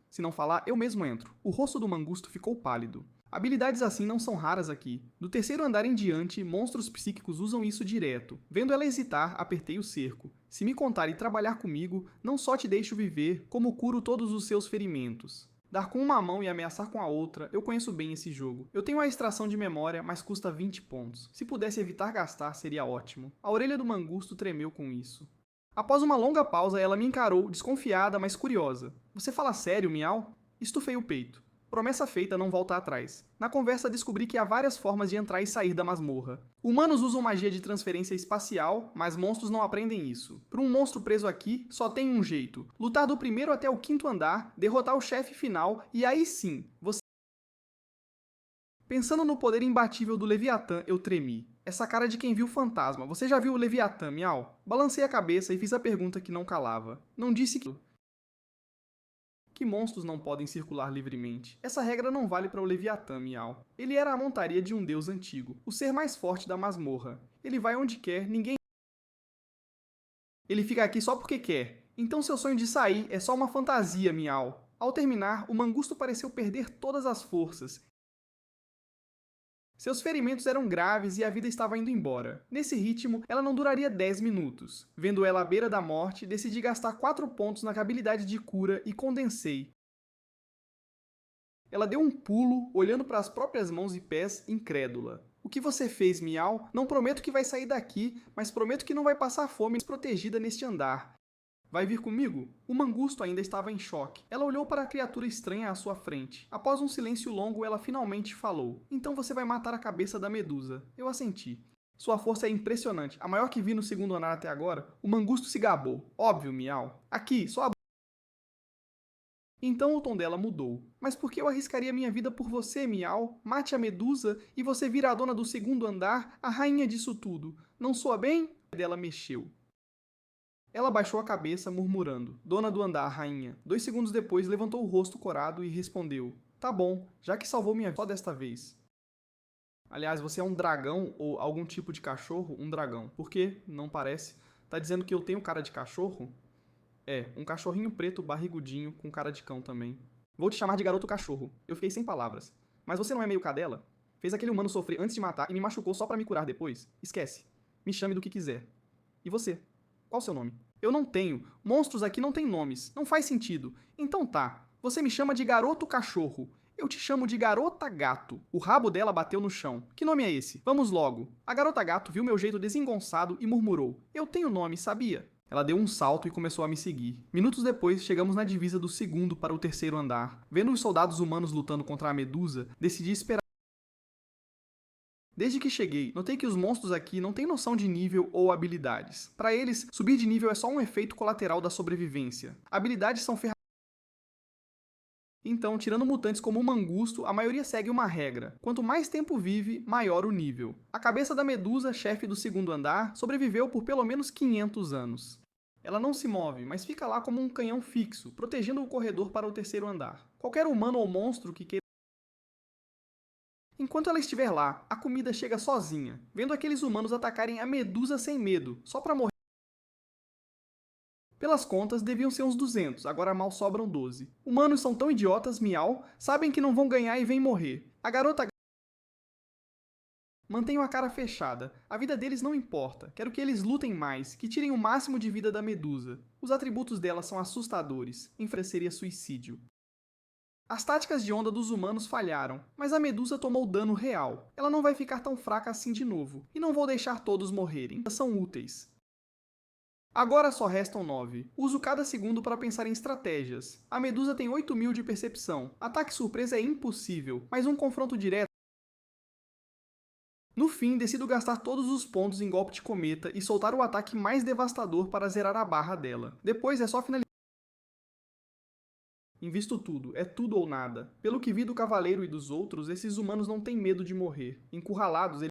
Se não falar, eu mesmo entro. O rosto do mangusto ficou pálido. Habilidades assim não são raras aqui. Do terceiro andar em diante, monstros psíquicos usam isso direto. Vendo ela hesitar, apertei o cerco. Se me contar e trabalhar comigo, não só te deixo viver, como curo todos os seus ferimentos. Dar com uma mão e ameaçar com a outra, eu conheço bem esse jogo. Eu tenho a extração de memória, mas custa 20 pontos. Se pudesse evitar gastar, seria ótimo. A orelha do mangusto tremeu com isso. Após uma longa pausa, ela me encarou, desconfiada, mas curiosa. Você fala sério, miau? Estufei o peito. Promessa feita, não volta atrás. Na conversa descobri que há várias formas de entrar e sair da masmorra. Humanos usam magia de transferência espacial, mas monstros não aprendem isso. Para um monstro preso aqui, só tem um jeito. Lutar do primeiro até o quinto andar, derrotar o chefe final, e aí sim, você... Pensando no poder imbatível do Leviatã, eu tremi. Essa cara de quem viu fantasma. Você já viu o Leviatã, miau? Balancei a cabeça e fiz a pergunta que não calava. Não disse que monstros não podem circular livremente. Essa regra não vale para o Leviatã, miau. Ele era a montaria de um deus antigo, o ser mais forte da masmorra. Ele vai onde quer, ninguém... Ele fica aqui só porque quer. Então seu sonho de sair é só uma fantasia, miau. Ao terminar, o mangusto pareceu perder todas as forças. Seus ferimentos eram graves e a vida estava indo embora. Nesse ritmo, ela não duraria 10 minutos. Vendo ela à beira da morte, decidi gastar 4 pontos na habilidade de cura e condensei. Ela deu um pulo, olhando para as próprias mãos e pés, incrédula. O que você fez, miau? Não prometo que vai sair daqui, mas prometo que não vai passar fome desprotegida neste andar. Vai vir comigo? O mangusto ainda estava em choque. Ela olhou para a criatura estranha à sua frente. Após um silêncio longo, ela finalmente falou. Então você vai matar a cabeça da Medusa. Eu assenti. Sua força é impressionante. A maior que vi no segundo andar até agora. O mangusto se gabou. Óbvio, miau. Aqui, só a... Então o tom dela mudou. Mas por que eu arriscaria minha vida por você, miau? Mate a Medusa e você vira a dona do segundo andar, a rainha disso tudo. Não soa bem? Dela mexeu. Ela baixou a cabeça, murmurando. Dona do andar, rainha. 2 segundos depois, levantou o rosto corado e respondeu. Tá bom, já que salvou minha vida só desta vez. Aliás, você é um dragão ou algum tipo de cachorro? Um dragão. Por quê? Não parece. Tá dizendo que eu tenho cara de cachorro? É, um cachorrinho preto barrigudinho com cara de cão também. Vou te chamar de garoto cachorro. Eu fiquei sem palavras. Mas você não é meio cadela? Fez aquele humano sofrer antes de matar e me machucou só pra me curar depois? Esquece. Me chame do que quiser. E você? Qual o seu nome? Eu não tenho. Monstros aqui não têm nomes. Não faz sentido. Então tá. Você me chama de garoto cachorro. Eu te chamo de garota gato. O rabo dela bateu no chão. Que nome é esse? Vamos logo. A garota gato viu meu jeito desengonçado e murmurou. Eu tenho nome, sabia? Ela deu um salto e começou a me seguir. Minutos depois, chegamos na divisa do segundo para o terceiro andar. Vendo os soldados humanos lutando contra a Medusa, decidi esperar. Desde que cheguei, notei que os monstros aqui não têm noção de nível ou habilidades. Para eles, subir de nível é só um efeito colateral da sobrevivência. Habilidades são ferramentas. Então, tirando mutantes como o mangusto, a maioria segue uma regra. Quanto mais tempo vive, maior o nível. A cabeça da Medusa, chefe do segundo andar, sobreviveu por pelo menos 500 anos. Ela não se move, mas fica lá como um canhão fixo, protegendo o corredor para o terceiro andar. Qualquer humano ou monstro que queira... Enquanto ela estiver lá, a comida chega sozinha, vendo aqueles humanos atacarem a Medusa sem medo, só pra morrer. Pelas contas, deviam ser uns 200, agora mal sobram 12. Humanos são tão idiotas, miau, sabem que não vão ganhar e vêm morrer. A garota mantenham a cara fechada. A vida deles não importa. Quero que eles lutem mais, que tirem o máximo de vida da Medusa. Os atributos dela são assustadores. Seria suicídio. As táticas de onda dos humanos falharam, mas a Medusa tomou dano real. Ela não vai ficar tão fraca assim de novo. E não vou deixar todos morrerem. São úteis. Agora só restam 9. Uso cada segundo para pensar em estratégias. A Medusa tem 8.000 de percepção. Ataque surpresa é impossível, mas um confronto direto. No fim, decido gastar todos os pontos em golpe de cometa e soltar o ataque mais devastador para zerar a barra dela. Depois é só finalizar. Invisto tudo, é tudo ou nada. Pelo que vi do cavaleiro e dos outros, esses humanos não têm medo de morrer. Encurralados, eles...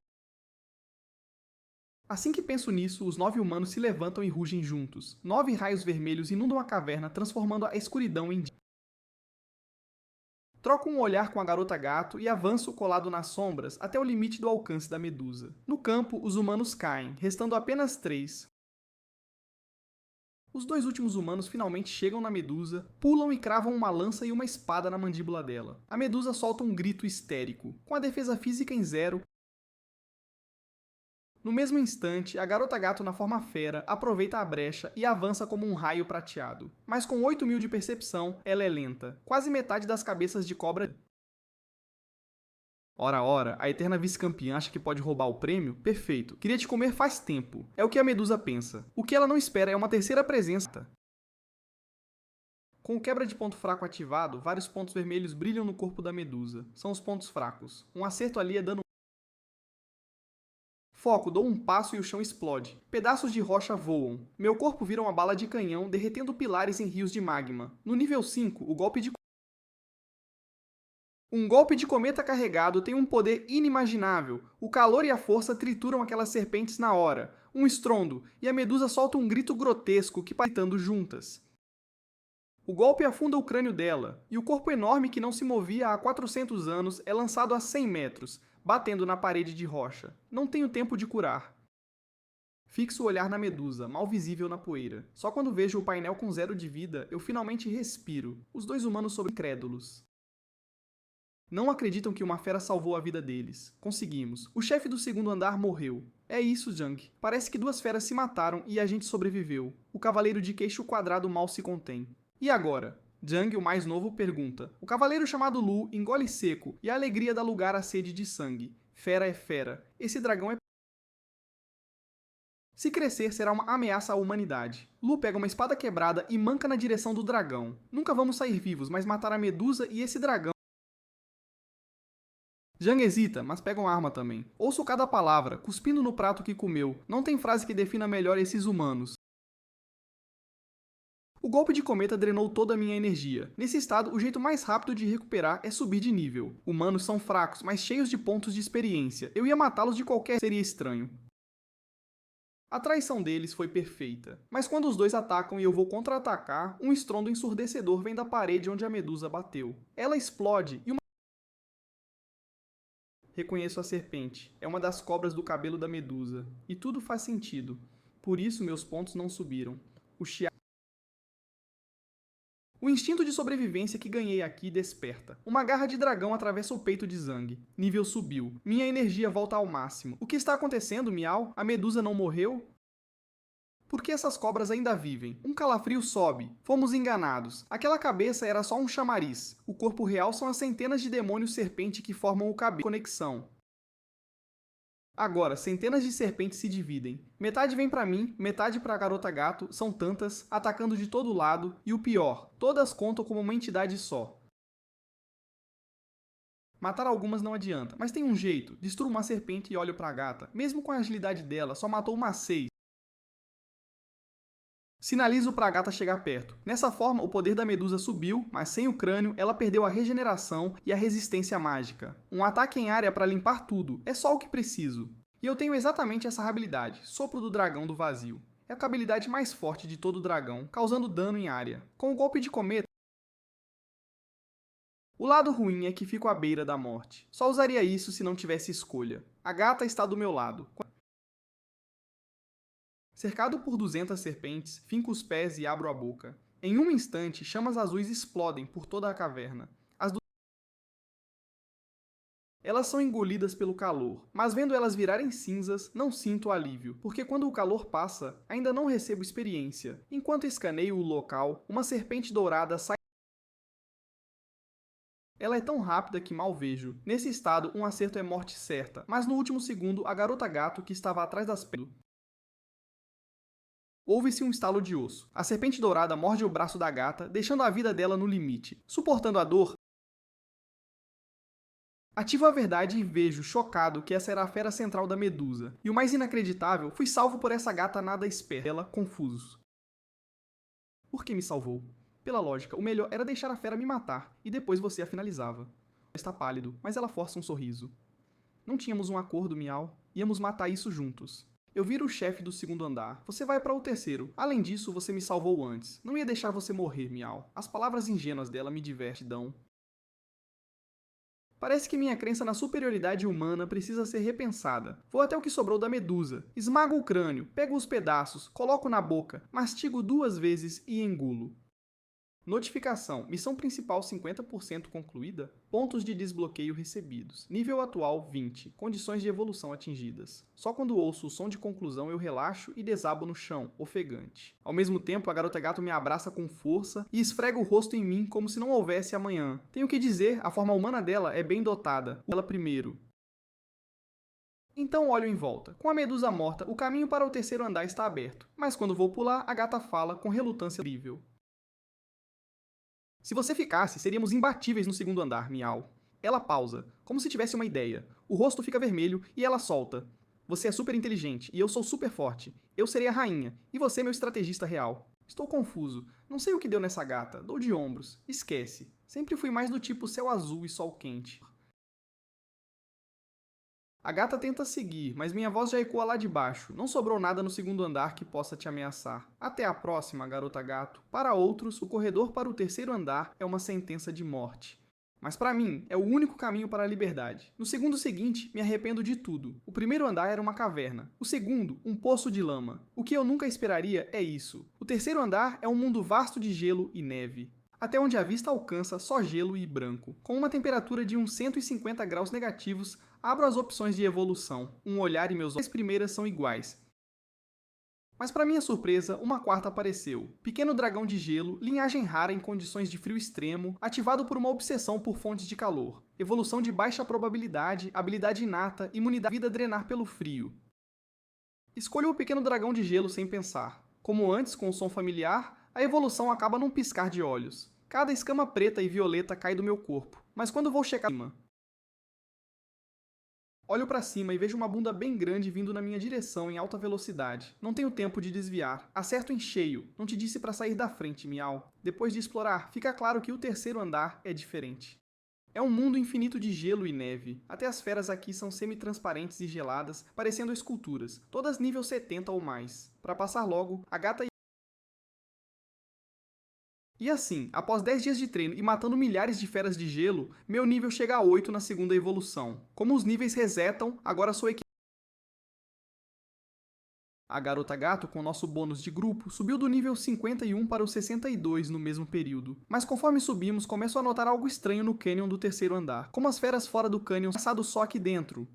Assim que penso nisso, os 9 humanos se levantam e rugem juntos. 9 raios vermelhos inundam a caverna, transformando a escuridão em dia. Troco um olhar com a garota gato e avanço colado nas sombras até o limite do alcance da Medusa. No campo, os humanos caem, restando apenas 3. Os 2 últimos humanos finalmente chegam na Medusa, pulam e cravam uma lança e uma espada na mandíbula dela. A Medusa solta um grito histérico. Com a defesa física em 0, no mesmo instante, a garota gato na forma fera aproveita a brecha e avança como um raio prateado. Mas com 8.000 de percepção, ela é lenta. Quase metade das cabeças de cobra... Ora, a eterna vice-campeã acha que pode roubar o prêmio? Perfeito. Queria te comer faz tempo. É o que a Medusa pensa. O que ela não espera é uma terceira presença. Com o quebra de ponto fraco ativado, vários pontos vermelhos brilham no corpo da Medusa. São os pontos fracos. Um acerto ali é dano... Foco, dou um passo e o chão explode. Pedaços de rocha voam. Meu corpo vira uma bala de canhão, derretendo pilares em rios de magma. No nível 5, o golpe de... Um golpe de cometa carregado tem um poder inimaginável. O calor e a força trituram aquelas serpentes na hora. Um estrondo, e a Medusa solta um grito grotesco que paritando juntas. O golpe afunda o crânio dela, e o corpo enorme que não se movia há 400 anos é lançado a 100 metros, batendo na parede de rocha. Não tenho tempo de curar. Fixo o olhar na Medusa, mal visível na poeira. Só quando vejo o painel com 0 de vida, eu finalmente respiro. Os 2 humanos sobre incrédulos. Não acreditam que uma fera salvou a vida deles. Conseguimos. O chefe do segundo andar morreu. É isso, Jung. Parece que 2 feras se mataram e a gente sobreviveu. O cavaleiro de queixo quadrado mal se contém. E agora? Jung, o mais novo, pergunta. O cavaleiro chamado Lu engole seco e a alegria dá lugar à sede de sangue. Fera é fera. Esse dragão é... Se crescer, será uma ameaça à humanidade. Lu pega uma espada quebrada e manca na direção do dragão. Nunca vamos sair vivos, mas matar a Medusa e esse dragão... Jung hesita, mas pega uma arma também. Ouço cada palavra, cuspindo no prato que comeu. Não tem frase que defina melhor esses humanos. O golpe de cometa drenou toda a minha energia. Nesse estado, o jeito mais rápido de recuperar é subir de nível. Humanos são fracos, mas cheios de pontos de experiência. Eu ia matá-los de qualquer seria estranho. A traição deles foi perfeita. Mas quando os 2 atacam e eu vou contra-atacar, um estrondo ensurdecedor vem da parede onde a Medusa bateu. Ela explode e uma... Reconheço a serpente. É uma das cobras do cabelo da Medusa. E tudo faz sentido. Por isso meus pontos não subiram. O instinto de sobrevivência que ganhei aqui desperta. Uma garra de dragão atravessa o peito de Zhang. Nível subiu. Minha energia volta ao máximo. O que está acontecendo, Miau? A Medusa não morreu? Por que essas cobras ainda vivem? Um calafrio sobe. Fomos enganados. Aquela cabeça era só um chamariz. O corpo real são as centenas de demônios serpente que formam o cabelo. Conexão. Agora, centenas de serpentes se dividem. Metade vem pra mim, metade pra garota gato, são tantas, atacando de todo lado, e o pior, todas contam como uma entidade só. Matar algumas não adianta, mas tem um jeito. Destruo uma serpente e olho pra gata. Mesmo com a agilidade dela, só matou umas 6. Sinalizo para a gata chegar perto. Nessa forma, o poder da Medusa subiu, mas sem o crânio, ela perdeu a regeneração e a resistência mágica. Um ataque em área para limpar tudo, é só o que preciso. E eu tenho exatamente essa habilidade, Sopro do Dragão do Vazio. É a habilidade mais forte de todo dragão, causando dano em área. Com o golpe de cometa, O lado ruim é que fico à beira da morte. Só usaria isso se não tivesse escolha. A gata está do meu lado. Cercado por 200 serpentes, finco os pés e abro a boca. Em um instante, chamas azuis explodem por toda a caverna. Elas são engolidas pelo calor, mas vendo elas virarem cinzas, não sinto alívio, porque quando o calor passa, ainda não recebo experiência. Enquanto escaneio o local, uma serpente dourada sai. Ela é tão rápida que mal vejo. Nesse estado, um acerto é morte certa, mas no último segundo, a garota gato que estava atrás das pedras. Houve-se um estalo de osso. A serpente dourada morde o braço da gata, deixando a vida dela no limite. Suportando a dor, ativo a verdade e vejo, chocado, que essa era a fera central da Medusa. E o mais inacreditável, fui salvo por essa gata nada esperta. Ela, confuso. Por que me salvou? Pela lógica, o melhor era deixar a fera me matar, e depois você a finalizava. Está pálido, mas ela força um sorriso. Não tínhamos um acordo, Miau. Íamos matar isso juntos. Eu viro o chefe do segundo andar. Você vai para o terceiro. Além disso, você me salvou antes. Não ia deixar você morrer, Miau. As palavras ingênuas dela me divertidão. Parece que minha crença na superioridade humana precisa ser repensada. Vou até o que sobrou da Medusa. Esmago o crânio, pego os pedaços, coloco na boca, mastigo 2 vezes e engulo. Notificação. Missão principal 50% concluída. Pontos de desbloqueio recebidos. Nível atual 20. Condições de evolução atingidas. Só quando ouço o som de conclusão eu relaxo e desabo no chão, ofegante. Ao mesmo tempo, a garota gato me abraça com força e esfrega o rosto em mim como se não houvesse amanhã. Tenho que dizer, a forma humana dela é bem dotada. Ela primeiro. Então olho em volta. Com a Medusa morta, o caminho para o terceiro andar está aberto. Mas quando vou pular, a gata fala com relutância incrível. Se você ficasse, seríamos imbatíveis no segundo andar, Miau. Ela pausa, como se tivesse uma ideia. O rosto fica vermelho e ela solta. Você é super inteligente e eu sou super forte. Eu serei a rainha e você meu estrategista real. Estou confuso. Não sei o que deu nessa gata. Dou de ombros. Esquece. Sempre fui mais do tipo céu azul e sol quente. A gata tenta seguir, mas minha voz já ecoa lá de baixo. Não sobrou nada no segundo andar que possa te ameaçar. Até a próxima, garota gato. Para outros, o corredor para o terceiro andar é uma sentença de morte. Mas para mim, é o único caminho para a liberdade. No segundo seguinte, me arrependo de tudo. O primeiro andar era uma caverna. O segundo, um poço de lama. O que eu nunca esperaria é isso. O terceiro andar é um mundo vasto de gelo e neve. Até onde a vista alcança só gelo e branco. Com uma temperatura de uns 150 graus negativos, abro as opções de evolução. Um olhar e meus olhos primeiras são iguais. Mas para minha surpresa, uma quarta apareceu. Pequeno dragão de gelo, linhagem rara em condições de frio extremo, ativado por uma obsessão por fontes de calor. Evolução de baixa probabilidade, habilidade inata, imunidade vida drenar pelo frio. Escolho o pequeno dragão de gelo sem pensar. Como antes, com o som familiar, a evolução acaba num piscar de olhos. Cada escama preta e violeta cai do meu corpo, mas quando vou checar cima, olho para cima e vejo uma bunda bem grande vindo na minha direção em alta velocidade. Não tenho tempo de desviar. Acerto em cheio. Não te disse para sair da frente, Miau. Depois de explorar, fica claro que o terceiro andar é diferente. É um mundo infinito de gelo e neve. Até as feras aqui são semi-transparentes e geladas, parecendo esculturas, todas nível 70 ou mais. Para passar logo, a gata e assim, após 10 dias de treino e matando milhares de feras de gelo, meu nível chega a 8 na segunda evolução. Como os níveis resetam, agora sou equipe. A garota gato, com nosso bônus de grupo, subiu do nível 51 para o 62 no mesmo período. Mas conforme subimos, começo a notar algo estranho no cânion do terceiro andar. Como as feras fora do cânion passado só aqui dentro.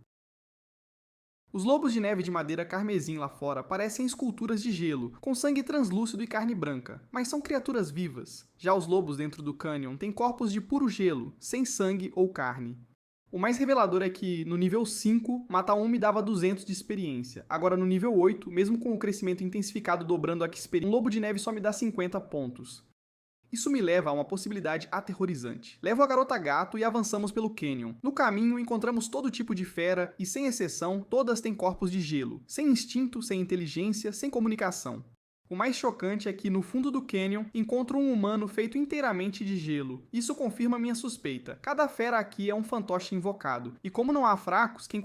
Os lobos de neve de madeira carmesim lá fora parecem esculturas de gelo, com sangue translúcido e carne branca, mas são criaturas vivas. Já os lobos dentro do cânion têm corpos de puro gelo, sem sangue ou carne. O mais revelador é que, no nível 5, matar um me dava 200 de experiência. Agora no nível 8, mesmo com o crescimento intensificado dobrando a experiência, um lobo de neve só me dá 50 pontos. Isso me leva a uma possibilidade aterrorizante. Levo a garota gato e avançamos pelo cânion. No caminho, encontramos todo tipo de fera e, sem exceção, todas têm corpos de gelo. Sem instinto, sem inteligência, sem comunicação. O mais chocante é que, no fundo do cânion, encontro um humano feito inteiramente de gelo. Isso confirma minha suspeita. Cada fera aqui é um fantoche invocado. E como não há fracos, quem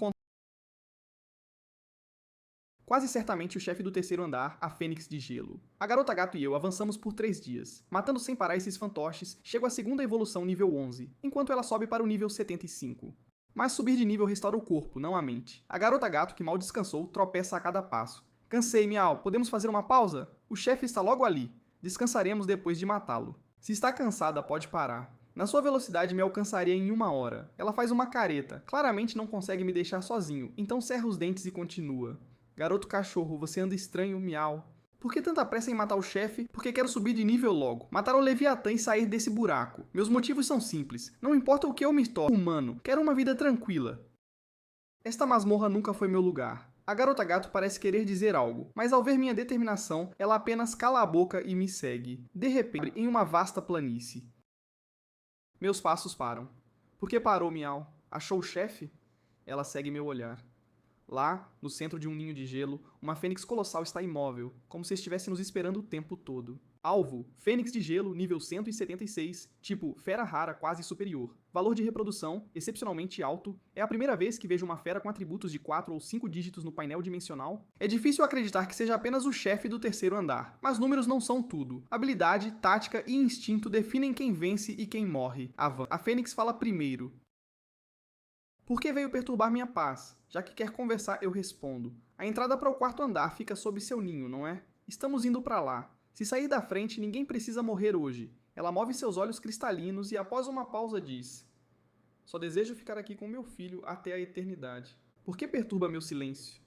quase certamente o chefe do terceiro andar, a Fênix de Gelo. A Garota Gato e eu avançamos por 3 dias. Matando sem parar esses fantoches, chego à segunda evolução nível 11, enquanto ela sobe para o nível 75. Mas subir de nível restaura o corpo, não a mente. A Garota Gato, que mal descansou, tropeça a cada passo. Cansei, Miau. Podemos fazer uma pausa? O chefe está logo ali. Descansaremos depois de matá-lo. Se está cansada, pode parar. Na sua velocidade me alcançaria em 1 hora. Ela faz uma careta. Claramente não consegue me deixar sozinho, então cerra os dentes e continua. Garoto cachorro, você anda estranho, Miau. Por que tanta pressa em matar o chefe? Porque quero subir de nível logo. Matar o Leviatã e sair desse buraco. Meus motivos são simples. Não importa o que eu me torne humano. Quero uma vida tranquila. Esta masmorra nunca foi meu lugar. A Garota Gato parece querer dizer algo, mas ao ver minha determinação, ela apenas cala a boca e me segue. De repente, em uma vasta planície. Meus passos param. Por que parou, Miau? Achou o chefe? Ela segue meu olhar. Lá, no centro de um ninho de gelo, uma fênix colossal está imóvel, como se estivesse nos esperando o tempo todo. Alvo, Fênix de Gelo, nível 176, tipo fera rara quase superior. Valor de reprodução, excepcionalmente alto. É a primeira vez que vejo uma fera com atributos de 4 ou 5 dígitos no painel dimensional. É difícil acreditar que seja apenas o chefe do terceiro andar, mas números não são tudo. Habilidade, tática e instinto definem quem vence e quem morre. A Fênix fala primeiro. Por que veio perturbar minha paz? Já que quer conversar, eu respondo. A entrada para o quarto andar fica sob seu ninho, não é? Estamos indo para lá. Se sair da frente, ninguém precisa morrer hoje. Ela move seus olhos cristalinos e, após uma pausa, diz: só desejo ficar aqui com meu filho até a eternidade. Por que perturba meu silêncio?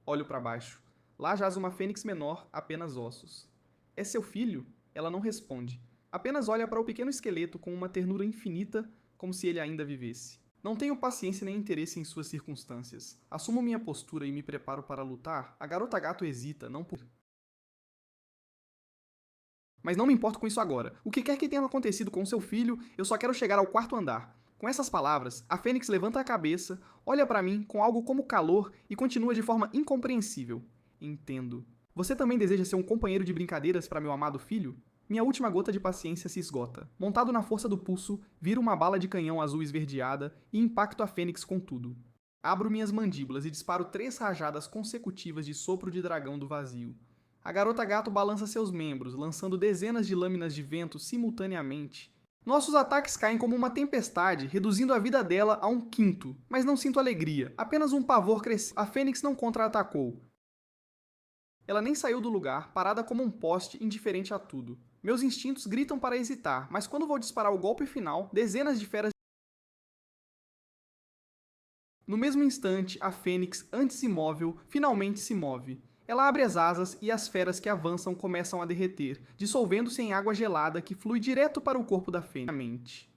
Olho para baixo. Lá jaz uma fênix menor, apenas ossos. É seu filho? Ela não responde. Apenas olha para o pequeno esqueleto com uma ternura infinita, como se ele ainda vivesse. Não tenho paciência nem interesse em suas circunstâncias. Assumo minha postura e me preparo para lutar. A Garota Gato hesita, não por... Mas não me importo com isso agora. O que quer que tenha acontecido com seu filho, eu só quero chegar ao quarto andar. Com essas palavras, a Fênix levanta a cabeça, olha para mim com algo como calor e continua de forma incompreensível. Entendo. Você também deseja ser um companheiro de brincadeiras para meu amado filho? Minha última gota de paciência se esgota. Montado na força do pulso, viro uma bala de canhão azul esverdeada e impacto a Fênix com tudo. Abro minhas mandíbulas e disparo 3 rajadas consecutivas de sopro de dragão do vazio. A Garota Gato balança seus membros, lançando dezenas de lâminas de vento simultaneamente. Nossos ataques caem como uma tempestade, reduzindo a vida dela a 1/5, mas não sinto alegria, apenas um pavor crescente. A Fênix não contra-atacou. Ela nem saiu do lugar, parada como um poste, indiferente a tudo. Meus instintos gritam para hesitar, mas quando vou disparar o golpe final, dezenas de feras... No mesmo instante, a Fênix, antes imóvel, finalmente se move. Ela abre as asas e as feras que avançam começam a derreter, dissolvendo-se em água gelada que flui direto para o corpo da Fênix.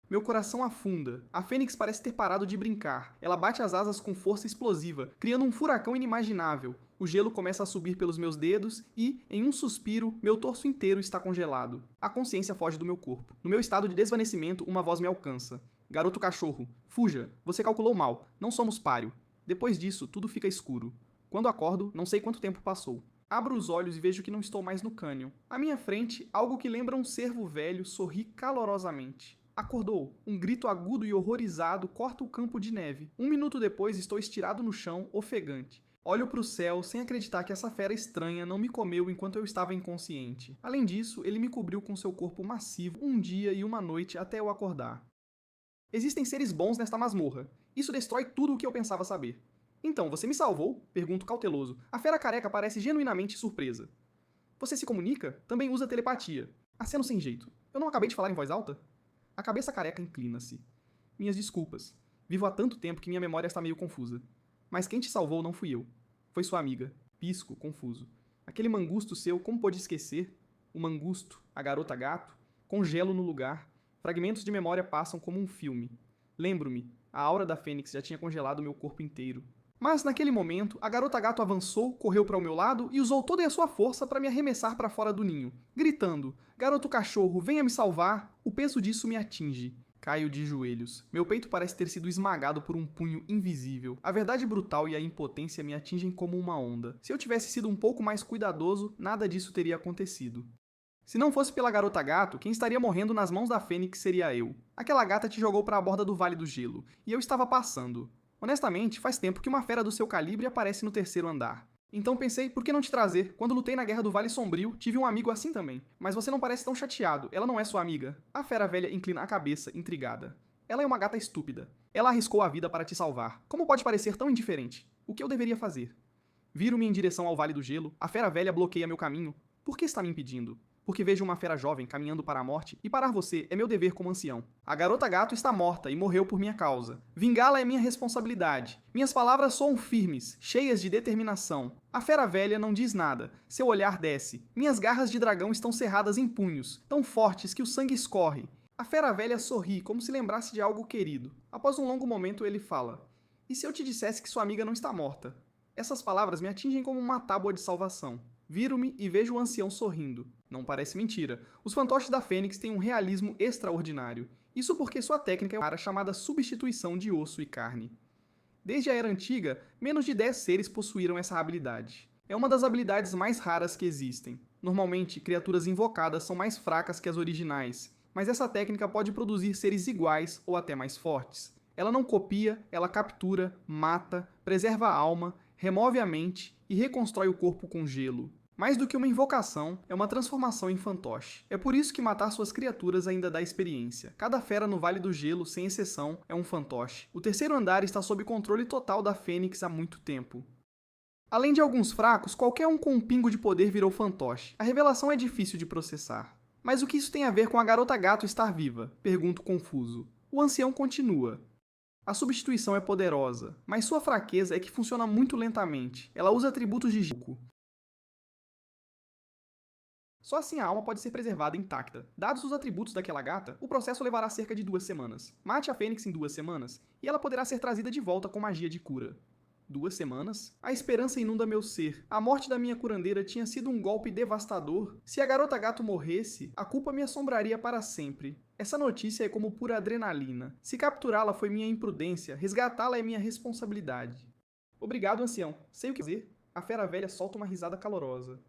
Meu coração afunda. A Fênix parece ter parado de brincar. Ela bate as asas com força explosiva, criando um furacão inimaginável. O gelo começa a subir pelos meus dedos e, em um suspiro, meu torso inteiro está congelado. A consciência foge do meu corpo. No meu estado de desvanecimento, uma voz me alcança. Garoto cachorro, fuja. Você calculou mal. Não somos páreo. Depois disso, tudo fica escuro. Quando acordo, não sei quanto tempo passou. Abro os olhos e vejo que não estou mais no cânion. À minha frente, algo que lembra um cervo velho sorri calorosamente. Acordou. Um grito agudo e horrorizado corta o campo de neve. 1 minuto depois, estou estirado no chão, ofegante. Olho para o céu sem acreditar que essa fera estranha não me comeu enquanto eu estava inconsciente. Além disso, ele me cobriu com seu corpo massivo 1 dia e 1 noite até eu acordar. Existem seres bons nesta masmorra. Isso destrói tudo o que eu pensava saber. Então, você me salvou? Pergunto cauteloso. A fera careca parece genuinamente surpresa. Você se comunica? Também usa telepatia. Aceno sem jeito. Eu não acabei de falar em voz alta? A cabeça careca inclina-se. Minhas desculpas. Vivo há tanto tempo que minha memória está meio confusa. Mas quem te salvou não fui eu. Foi sua amiga. Pisco, confuso. Aquele mangusto seu, como pôde esquecer? O mangusto, a Garota Gato. Congelo no lugar. Fragmentos de memória passam como um filme. Lembro-me, a aura da Fênix já tinha congelado meu corpo inteiro. Mas, naquele momento, a Garota Gato avançou, correu para o meu lado e usou toda a sua força para me arremessar para fora do ninho, gritando: Garoto cachorro, venha me salvar! O peso disso me atinge. Caio de joelhos. Meu peito parece ter sido esmagado por um punho invisível. A verdade brutal e a impotência me atingem como uma onda. Se eu tivesse sido um pouco mais cuidadoso, nada disso teria acontecido. Se não fosse pela Garota Gato, quem estaria morrendo nas mãos da Fênix seria eu. Aquela gata te jogou para a borda do Vale do Gelo, e eu estava passando. Honestamente, faz tempo que uma fera do seu calibre aparece no terceiro andar. Então pensei, por que não te trazer? Quando lutei na Guerra do Vale Sombrio, tive um amigo assim também. Mas você não parece tão chateado, ela não é sua amiga. A fera velha inclina a cabeça, intrigada. Ela é uma gata estúpida. Ela arriscou a vida para te salvar. Como pode parecer tão indiferente? O que eu deveria fazer? Viro-me em direção ao Vale do Gelo. A fera velha bloqueia meu caminho. Por que está me impedindo? Porque vejo uma fera jovem caminhando para a morte, e parar você é meu dever como ancião. A garota gato está morta e morreu por minha causa. Vingá-la é minha responsabilidade. Minhas palavras soam firmes, cheias de determinação. A fera velha não diz nada. Seu olhar desce. Minhas garras de dragão estão cerradas em punhos, tão fortes que o sangue escorre. A fera velha sorri, como se lembrasse de algo querido. Após um longo momento, ele fala: "E se eu te dissesse que sua amiga não está morta?" Essas palavras me atingem como uma tábua de salvação. Viro-me e vejo o ancião sorrindo. Não parece mentira. Os fantoches da Fênix têm um realismo extraordinário. Isso porque sua técnica é uma chamada substituição de osso e carne. Desde a Era Antiga, menos de 10 seres possuíram essa habilidade. É uma das habilidades mais raras que existem. Normalmente, criaturas invocadas são mais fracas que as originais, mas essa técnica pode produzir seres iguais ou até mais fortes. Ela não copia, ela captura, mata, preserva a alma, remove a mente e reconstrói o corpo com gelo. Mais do que uma invocação, é uma transformação em fantoche. É por isso que matar suas criaturas ainda dá experiência. Cada fera no Vale do Gelo, sem exceção, é um fantoche. O terceiro andar está sob controle total da Fênix há muito tempo. Além de alguns fracos, qualquer um com um pingo de poder virou fantoche. A revelação é difícil de processar. Mas o que isso tem a ver com a garota gato estar viva? Pergunto confuso. O ancião continua. A substituição é poderosa, mas sua fraqueza é que funciona muito lentamente. Ela usa atributos de Juku. Só assim a alma pode ser preservada intacta. Dados os atributos daquela gata, o processo levará cerca de 2 semanas. Mate a Fênix em 2 semanas, e ela poderá ser trazida de volta com magia de cura. 2 semanas? A esperança inunda meu ser. A morte da minha curandeira tinha sido um golpe devastador. Se a garota gato morresse, a culpa me assombraria para sempre. Essa notícia é como pura adrenalina. Se capturá-la foi minha imprudência, resgatá-la é minha responsabilidade. Obrigado, ancião. Sei o que fazer. A fera velha solta uma risada calorosa.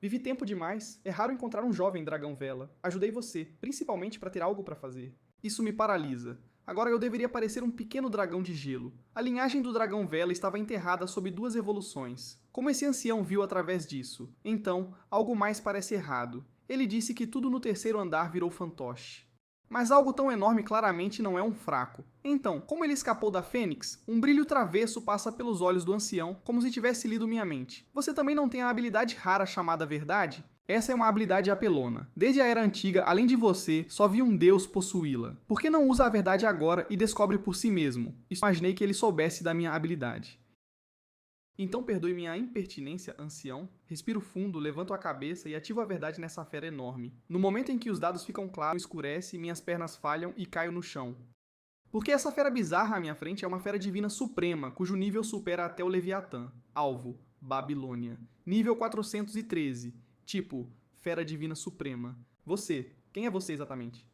Vivi tempo demais. É raro encontrar um jovem dragão vela. Ajudei você, principalmente para ter algo para fazer. Isso me paralisa. Agora eu deveria parecer um pequeno dragão de gelo. A linhagem do dragão vela estava enterrada sob 2 evoluções. Como esse ancião viu através disso? Então, algo mais parece errado. Ele disse que tudo no terceiro andar virou fantoche. Mas algo tão enorme claramente não é um fraco. Então, como ele escapou da Fênix, um brilho travesso passa pelos olhos do ancião, como se tivesse lido minha mente. Você também não tem a habilidade rara chamada Verdade? Essa é uma habilidade apelona. Desde a Era Antiga, além de você, só vi um deus possuí-la. Por que não usa a verdade agora e descobre por si mesmo? Imaginei que ele soubesse da minha habilidade. Então perdoe minha impertinência, ancião. Respiro fundo, levanto a cabeça e ativo a verdade nessa fera enorme. No momento em que os dados ficam claros, escurece, minhas pernas falham e caio no chão. Porque essa fera bizarra à minha frente é uma fera divina suprema, cujo nível supera até o Leviatã. Alvo: Babilônia. Nível 413. Tipo: Fera divina suprema. Você. Quem é você exatamente?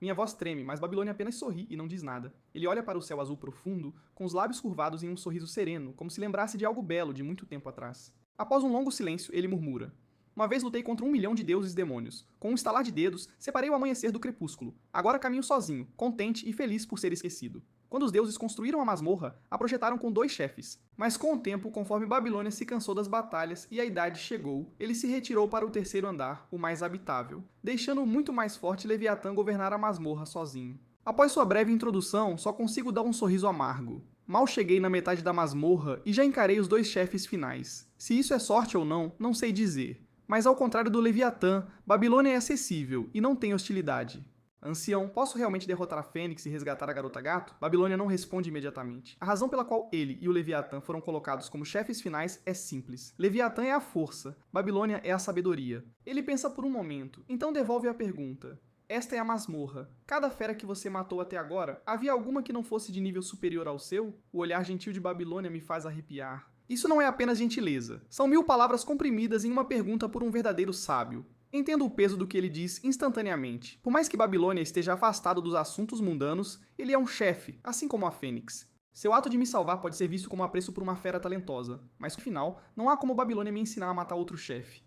Minha voz treme, mas Babilônia apenas sorri e não diz nada. Ele olha para o céu azul profundo, com os lábios curvados em um sorriso sereno, como se lembrasse de algo belo de muito tempo atrás. Após um longo silêncio, ele murmura: "Uma vez lutei contra 1 milhão de deuses e demônios. Com um estalar de dedos, separei o amanhecer do crepúsculo. Agora caminho sozinho, contente e feliz por ser esquecido. Quando os deuses construíram a masmorra, a projetaram com 2 chefes. Mas com o tempo, conforme Babilônia se cansou das batalhas e a idade chegou, ele se retirou para o terceiro andar, o mais habitável, deixando o muito mais forte Leviatã governar a masmorra sozinho. Após sua breve introdução, só consigo dar um sorriso amargo. Mal cheguei na metade da masmorra e já encarei os 2 chefes finais. Se isso é sorte ou não, não sei dizer. Mas ao contrário do Leviatã, Babilônia é acessível e não tem hostilidade. Ancião, posso realmente derrotar a Fênix e resgatar a garota gato? Babilônia não responde imediatamente. A razão pela qual ele e o Leviatã foram colocados como chefes finais é simples. Leviatã é a força, Babilônia é a sabedoria. Ele pensa por um momento, então devolve a pergunta. Esta é a masmorra. Cada fera que você matou até agora, havia alguma que não fosse de nível superior ao seu? O olhar gentil de Babilônia me faz arrepiar. Isso não é apenas gentileza. São 1000 palavras comprimidas em uma pergunta por um verdadeiro sábio. Entendo o peso do que ele diz instantaneamente. Por mais que Babilônia esteja afastado dos assuntos mundanos, ele é um chefe, assim como a Fênix. Seu ato de me salvar pode ser visto como apreço por uma fera talentosa, mas no final, não há como Babilônia me ensinar a matar outro chefe.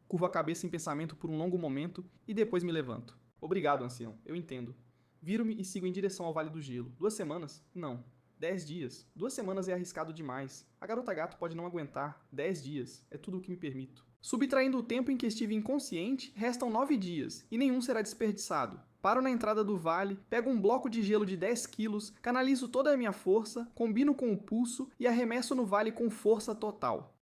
Curvo a cabeça em pensamento por um longo momento e depois me levanto. Obrigado, ancião, eu entendo. Viro-me e sigo em direção ao Vale do Gelo. 2 semanas? Não. 10 dias. 2 semanas é arriscado demais. A garota gato pode não aguentar. 10 dias. É tudo o que me permito. Subtraindo o tempo em que estive inconsciente, restam 9 dias, e nenhum será desperdiçado. Paro na entrada do vale, pego um bloco de gelo de 10 quilos, canalizo toda a minha força, combino com o pulso e arremesso no vale com força total.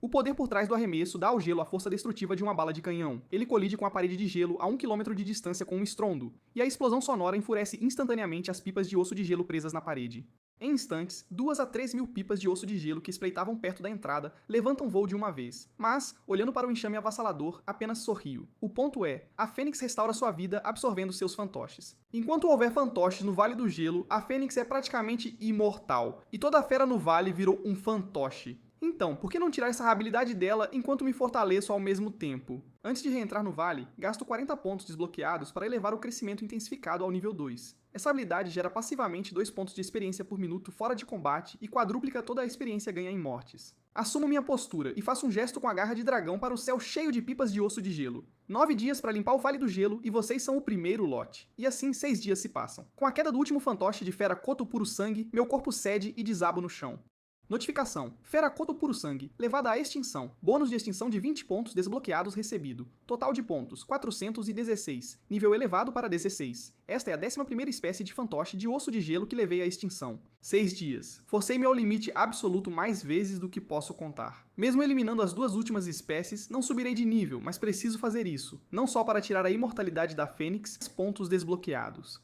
O poder por trás do arremesso dá ao gelo a força destrutiva de uma bala de canhão. Ele colide com a parede de gelo a 1 km de distância com um estrondo, e a explosão sonora enfurece instantaneamente as pipas de osso de gelo presas na parede. Em instantes, 2 a 3 mil pipas de osso de gelo que espreitavam perto da entrada levantam voo de uma vez, mas, olhando para o enxame avassalador, apenas sorrio. O ponto é, a Fênix restaura sua vida absorvendo seus fantoches. Enquanto houver fantoches no Vale do Gelo, a Fênix é praticamente imortal, e toda a fera no vale virou um fantoche. Então, por que não tirar essa habilidade dela enquanto me fortaleço ao mesmo tempo? Antes de reentrar no vale, gasto 40 pontos desbloqueados para elevar o crescimento intensificado ao nível 2. Essa habilidade gera passivamente 2 pontos de experiência por minuto fora de combate e quadruplica toda a experiência ganha em mortes. Assumo minha postura e faço um gesto com a garra de dragão para o céu cheio de pipas de osso de gelo. 9 dias para limpar o Vale do Gelo e vocês são o primeiro lote. E assim 6 dias se passam. Com a queda do último fantoche de fera Koto Puro Sangue, meu corpo cede e desabo no chão. Notificação. Fera Koto Puro Sangue, levada à extinção. Bônus de extinção de 20 pontos desbloqueados recebido. Total de pontos, 416. Nível elevado para 16. Esta é a 11ª espécie de fantoche de osso de gelo que levei à extinção. 6 dias. Forcei-me ao limite absoluto mais vezes do que posso contar. Mesmo eliminando as 2 últimas espécies, não subirei de nível, mas preciso fazer isso. Não só para tirar a imortalidade da Fênix, pontos desbloqueados.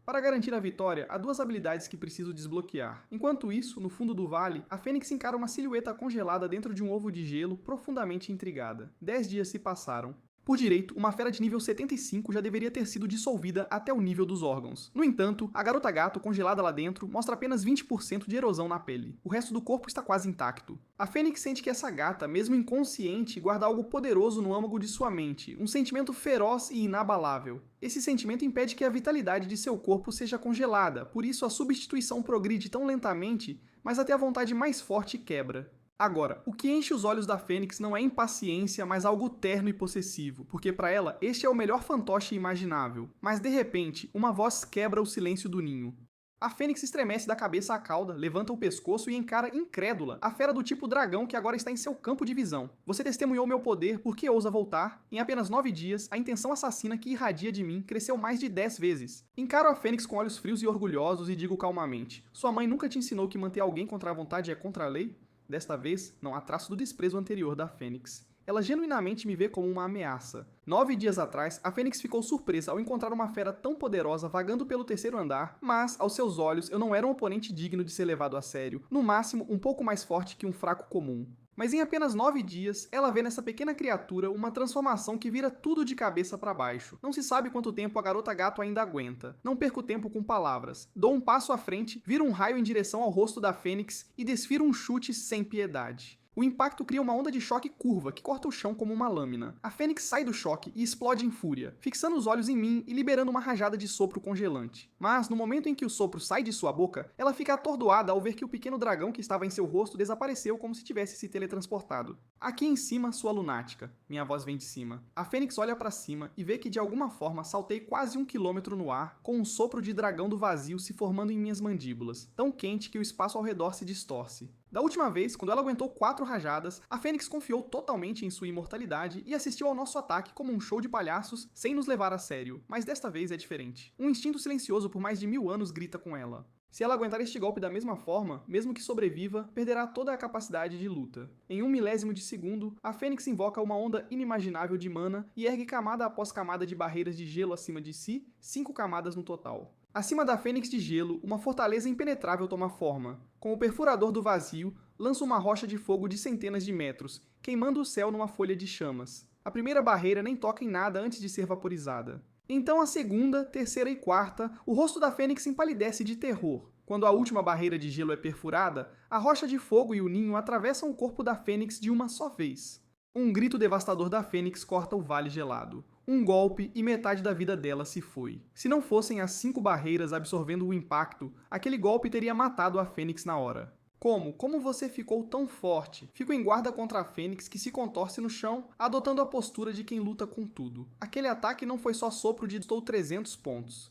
Para garantir a vitória, há 2 habilidades que preciso desbloquear. Enquanto isso, no fundo do vale, a Fênix encara uma silhueta congelada dentro de um ovo de gelo, profundamente intrigada. 10 dias se passaram. Por direito, uma fera de nível 75 já deveria ter sido dissolvida até o nível dos órgãos. No entanto, a garota gato, congelada lá dentro, mostra apenas 20% de erosão na pele. O resto do corpo está quase intacto. A Fênix sente que essa gata, mesmo inconsciente, guarda algo poderoso no âmago de sua mente, um sentimento feroz e inabalável. Esse sentimento impede que a vitalidade de seu corpo seja congelada, por isso a substituição progride tão lentamente, mas até a vontade mais forte quebra. Agora, o que enche os olhos da Fênix não é impaciência, mas algo terno e possessivo, porque para ela este é o melhor fantoche imaginável. Mas de repente, uma voz quebra o silêncio do ninho. A Fênix estremece da cabeça à cauda, levanta o pescoço e encara incrédula a fera do tipo dragão que agora está em seu campo de visão. Você testemunhou meu poder, por que ousa voltar? Em apenas 9 dias, a intenção assassina que irradia de mim cresceu mais de 10 vezes. Encaro a Fênix com olhos frios e orgulhosos e digo calmamente: sua mãe nunca te ensinou que manter alguém contra a vontade é contra a lei? Desta vez, não há traço do desprezo anterior da Fênix. Ela genuinamente me vê como uma ameaça. 9 dias atrás, a Fênix ficou surpresa ao encontrar uma fera tão poderosa vagando pelo 3º andar, mas, aos seus olhos, eu não era um oponente digno de ser levado a sério, no máximo um pouco mais forte que um fraco comum. Mas em apenas 9 dias, ela vê nessa pequena criatura uma transformação que vira tudo de cabeça para baixo. Não se sabe quanto tempo a garota gato ainda aguenta. Não perco tempo com palavras. Dou um passo à frente, viro um raio em direção ao rosto da Fênix e desfiro um chute sem piedade. O impacto cria uma onda de choque curva que corta o chão como uma lâmina. A Fênix sai do choque e explode em fúria, fixando os olhos em mim e liberando uma rajada de sopro congelante. Mas, no momento em que o sopro sai de sua boca, ela fica atordoada ao ver que o pequeno dragão que estava em seu rosto desapareceu como se tivesse se teletransportado. Aqui em cima, sua lunática. Minha voz vem de cima. A Fênix olha para cima e vê que de alguma forma saltei quase 1 quilômetro no ar, com um sopro de dragão do vazio se formando em minhas mandíbulas, tão quente que o espaço ao redor se distorce. Da última vez, quando ela aguentou 4 rajadas, a Fênix confiou totalmente em sua imortalidade e assistiu ao nosso ataque como um show de palhaços sem nos levar a sério, mas desta vez é diferente. Um instinto silencioso por mais de 1000 anos grita com ela. Se ela aguentar este golpe da mesma forma, mesmo que sobreviva, perderá toda a capacidade de luta. Em 1 milésimo de segundo, a Fênix invoca uma onda inimaginável de mana e ergue camada após camada de barreiras de gelo acima de si, 5 camadas no total. Acima da Fênix de gelo, uma fortaleza impenetrável toma forma. Com o perfurador do vazio, lança uma rocha de fogo de centenas de metros, queimando o céu numa folha de chamas. A primeira barreira nem toca em nada antes de ser vaporizada. Então a segunda, terceira e quarta, o rosto da Fênix empalidece de terror. Quando a última barreira de gelo é perfurada, a rocha de fogo e o ninho atravessam o corpo da Fênix de uma só vez. Um grito devastador da Fênix corta o vale gelado. Um golpe e metade da vida dela se foi. Se não fossem as 5 barreiras absorvendo o impacto, aquele golpe teria matado a Fênix na hora. Como você ficou tão forte? Fico em guarda contra a Fênix que se contorce no chão, adotando a postura de quem luta com tudo. Aquele ataque não foi só sopro de 300 pontos.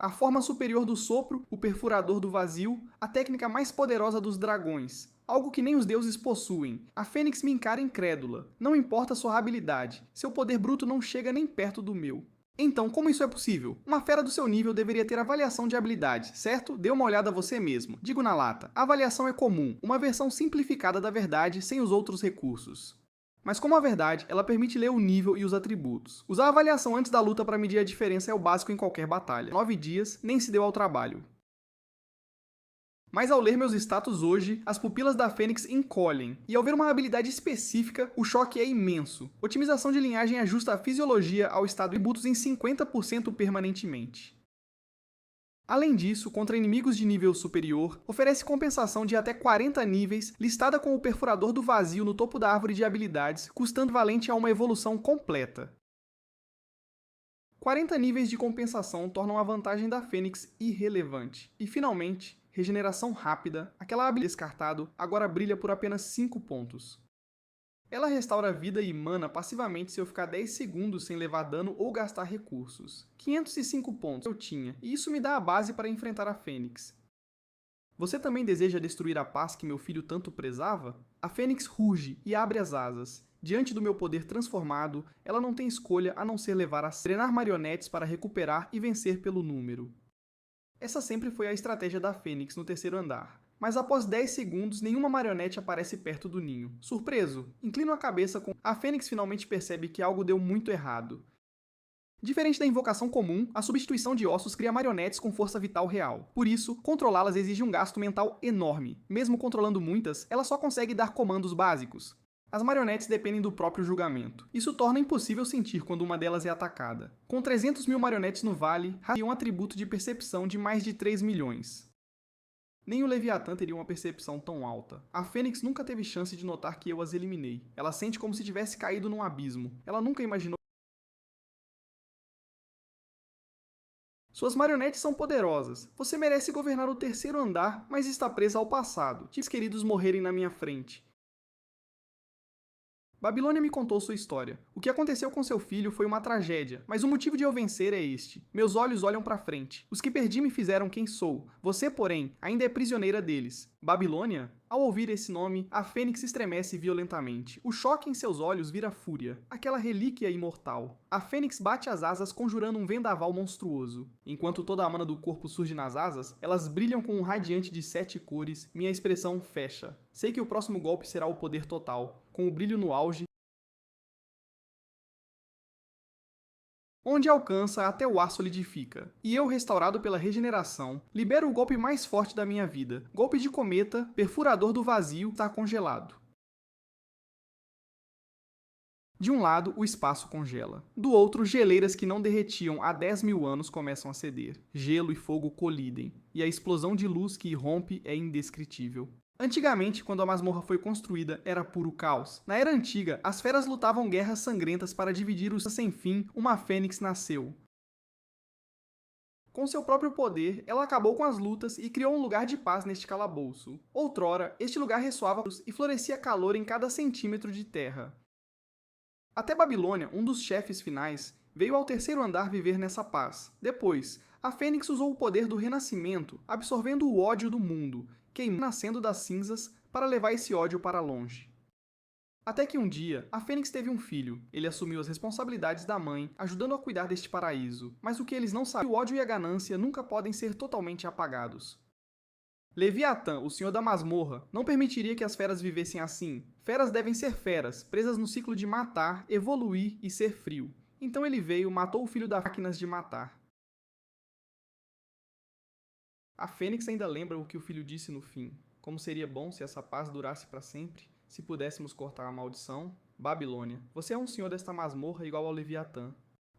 A forma superior do sopro, o perfurador do vazio, a técnica mais poderosa dos dragões. Algo que nem os deuses possuem. A Fênix me encara incrédula. Não importa sua habilidade, seu poder bruto não chega nem perto do meu. Então, como isso é possível? Uma fera do seu nível deveria ter avaliação de habilidade, certo? Dê uma olhada você mesmo. Digo na lata. A avaliação é comum, uma versão simplificada da verdade sem os outros recursos. Mas como a verdade, ela permite ler o nível e os atributos. Usar a avaliação antes da luta para medir a diferença é o básico em qualquer batalha. 9 dias, nem se deu ao trabalho. Mas ao ler meus status hoje, as pupilas da Fênix encolhem, e ao ver uma habilidade específica, o choque é imenso. Otimização de linhagem ajusta a fisiologia ao estado de atributos em 50% permanentemente. Além disso, contra inimigos de nível superior, oferece compensação de até 40 níveis, listada com o perfurador do vazio no topo da árvore de habilidades, custando valente a uma evolução completa. 40 níveis de compensação tornam a vantagem da Fênix irrelevante. E finalmente, regeneração rápida, aquela habilidade descartado, agora brilha por apenas 5 pontos. Ela restaura vida e mana passivamente se eu ficar 10 segundos sem levar dano ou gastar recursos. 505 pontos eu tinha, e isso me dá a base para enfrentar a Fênix. Você também deseja destruir a paz que meu filho tanto prezava? A Fênix ruge e abre as asas. Diante do meu poder transformado, ela não tem escolha a não ser levar a treinar marionetes para recuperar e vencer pelo número. Essa sempre foi a estratégia da Fênix no terceiro andar. Mas após 10 segundos, nenhuma marionete aparece perto do ninho. Surpreso, inclino a cabeça com... A Fênix finalmente percebe que algo deu muito errado. Diferente da invocação comum, a substituição de ossos cria marionetes com força vital real. Por isso, controlá-las exige um gasto mental enorme. Mesmo controlando muitas, ela só consegue dar comandos básicos. As marionetes dependem do próprio julgamento. Isso torna impossível sentir quando uma delas é atacada. Com 300 mil marionetes no vale, havia um atributo de percepção de mais de 3 milhões. Nem o Leviatã teria uma percepção tão alta. A Fênix nunca teve chance de notar que eu as eliminei. Ela sente como se tivesse caído num abismo. Ela nunca imaginou. Suas marionetes são poderosas. Você merece governar o terceiro andar, mas está presa ao passado. Tive queridos morrerem na minha frente. Babilônia me contou sua história. O que aconteceu com seu filho foi uma tragédia, mas o motivo de eu vencer é este. Meus olhos olham para frente. Os que perdi me fizeram quem sou. Você, porém, ainda é prisioneira deles. Babilônia? Ao ouvir esse nome, a Fênix estremece violentamente. O choque em seus olhos vira fúria. Aquela relíquia imortal. A Fênix bate as asas conjurando um vendaval monstruoso. Enquanto toda a mana do corpo surge nas asas, elas brilham com um radiante de 7 cores. Minha expressão fecha. Sei que o próximo golpe será o poder total. Com o brilho no auge, onde alcança até o ar solidifica. E eu, restaurado pela regeneração, libero o golpe mais forte da minha vida. Golpe de cometa, perfurador do vazio, está congelado. De um lado, o espaço congela. Do outro, geleiras que não derretiam há 10 mil anos começam a ceder. Gelo e fogo colidem, e a explosão de luz que irrompe é indescritível. Antigamente, quando a masmorra foi construída, era puro caos. Na Era Antiga, as feras lutavam guerras sangrentas para dividir os sem fim, uma Fênix nasceu. Com seu próprio poder, ela acabou com as lutas e criou um lugar de paz neste calabouço. Outrora, este lugar ressoava e florescia calor em cada centímetro de terra. Até Babilônia, um dos chefes finais, veio ao terceiro andar viver nessa paz. Depois, a Fênix usou o poder do renascimento, absorvendo o ódio do mundo, nascendo das cinzas para levar esse ódio para longe. Até que um dia, a Fênix teve um filho. Ele assumiu as responsabilidades da mãe, ajudando a cuidar deste paraíso. Mas o que eles não sabem é que o ódio e a ganância nunca podem ser totalmente apagados. Leviatã, o senhor da masmorra, não permitiria que as feras vivessem assim. Feras devem ser feras, presas no ciclo de matar, evoluir e ser frio. Então ele veio, matou o filho das máquinas de matar. A Fênix ainda lembra o que o filho disse no fim. Como seria bom se essa paz durasse para sempre, se pudéssemos cortar a maldição. Babilônia, você é um senhor desta masmorra igual ao Leviatã.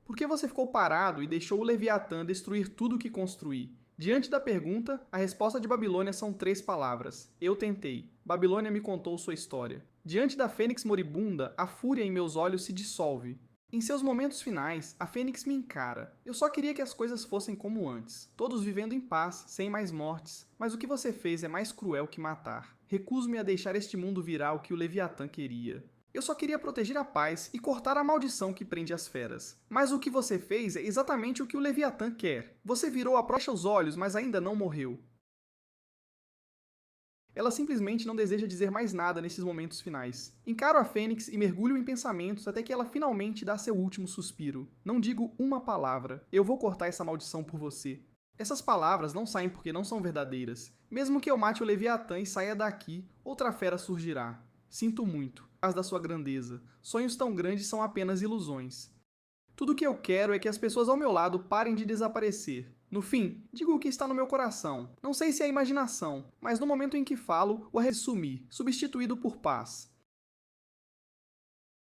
Por que você ficou parado e deixou o Leviatã destruir tudo o que construí? Diante da pergunta, a resposta de Babilônia são 3 palavras. Eu tentei. Babilônia me contou sua história. Diante da Fênix moribunda, a fúria em meus olhos se dissolve. Em seus momentos finais, a Fênix me encara. Eu só queria que as coisas fossem como antes. Todos vivendo em paz, sem mais mortes. Mas o que você fez é mais cruel que matar. Recuso-me a deixar este mundo virar o que o Leviatã queria. Eu só queria proteger a paz e cortar a maldição que prende as feras. Mas o que você fez é exatamente o que o Leviatã quer. Você virou a procha os olhos, mas ainda não morreu. Ela simplesmente não deseja dizer mais nada nesses momentos finais. Encaro a Fênix e mergulho em pensamentos até que ela finalmente dá seu último suspiro. Não digo uma palavra. Eu vou cortar essa maldição por você. Essas palavras não saem porque não são verdadeiras. Mesmo que eu mate o Leviatã e saia daqui, outra fera surgirá. Sinto muito, por causa da sua grandeza. Sonhos tão grandes são apenas ilusões. Tudo o que eu quero é que as pessoas ao meu lado parem de desaparecer. No fim, digo o que está no meu coração. Não sei se é imaginação, mas no momento em que falo, o arrepio sumir, substituído por paz.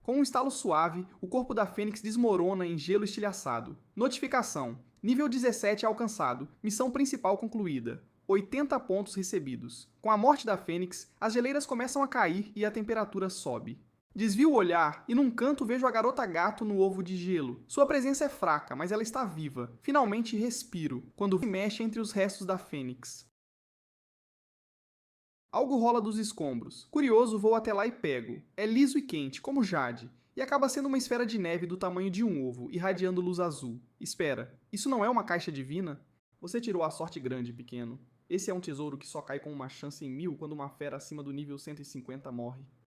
Com um estalo suave, o corpo da Fênix desmorona em gelo estilhaçado. Notificação. Nível 17 alcançado. Missão principal concluída. 80 pontos recebidos. Com a morte da Fênix, as geleiras começam a cair e a temperatura sobe. Desvio o olhar e num canto vejo a garota gato no ovo de gelo. Sua presença é fraca, mas ela está viva. Finalmente respiro, quando se mexe entre os restos da Fênix. Algo rola dos escombros. Curioso, vou até lá e pego. É liso e quente, como jade, e acaba sendo uma esfera de neve do tamanho de um ovo, irradiando luz azul. Espera, isso não é uma caixa divina? Você tirou a sorte grande, pequeno. Esse é um tesouro que só cai com uma chance em 1000 quando uma fera acima do nível 150 morre.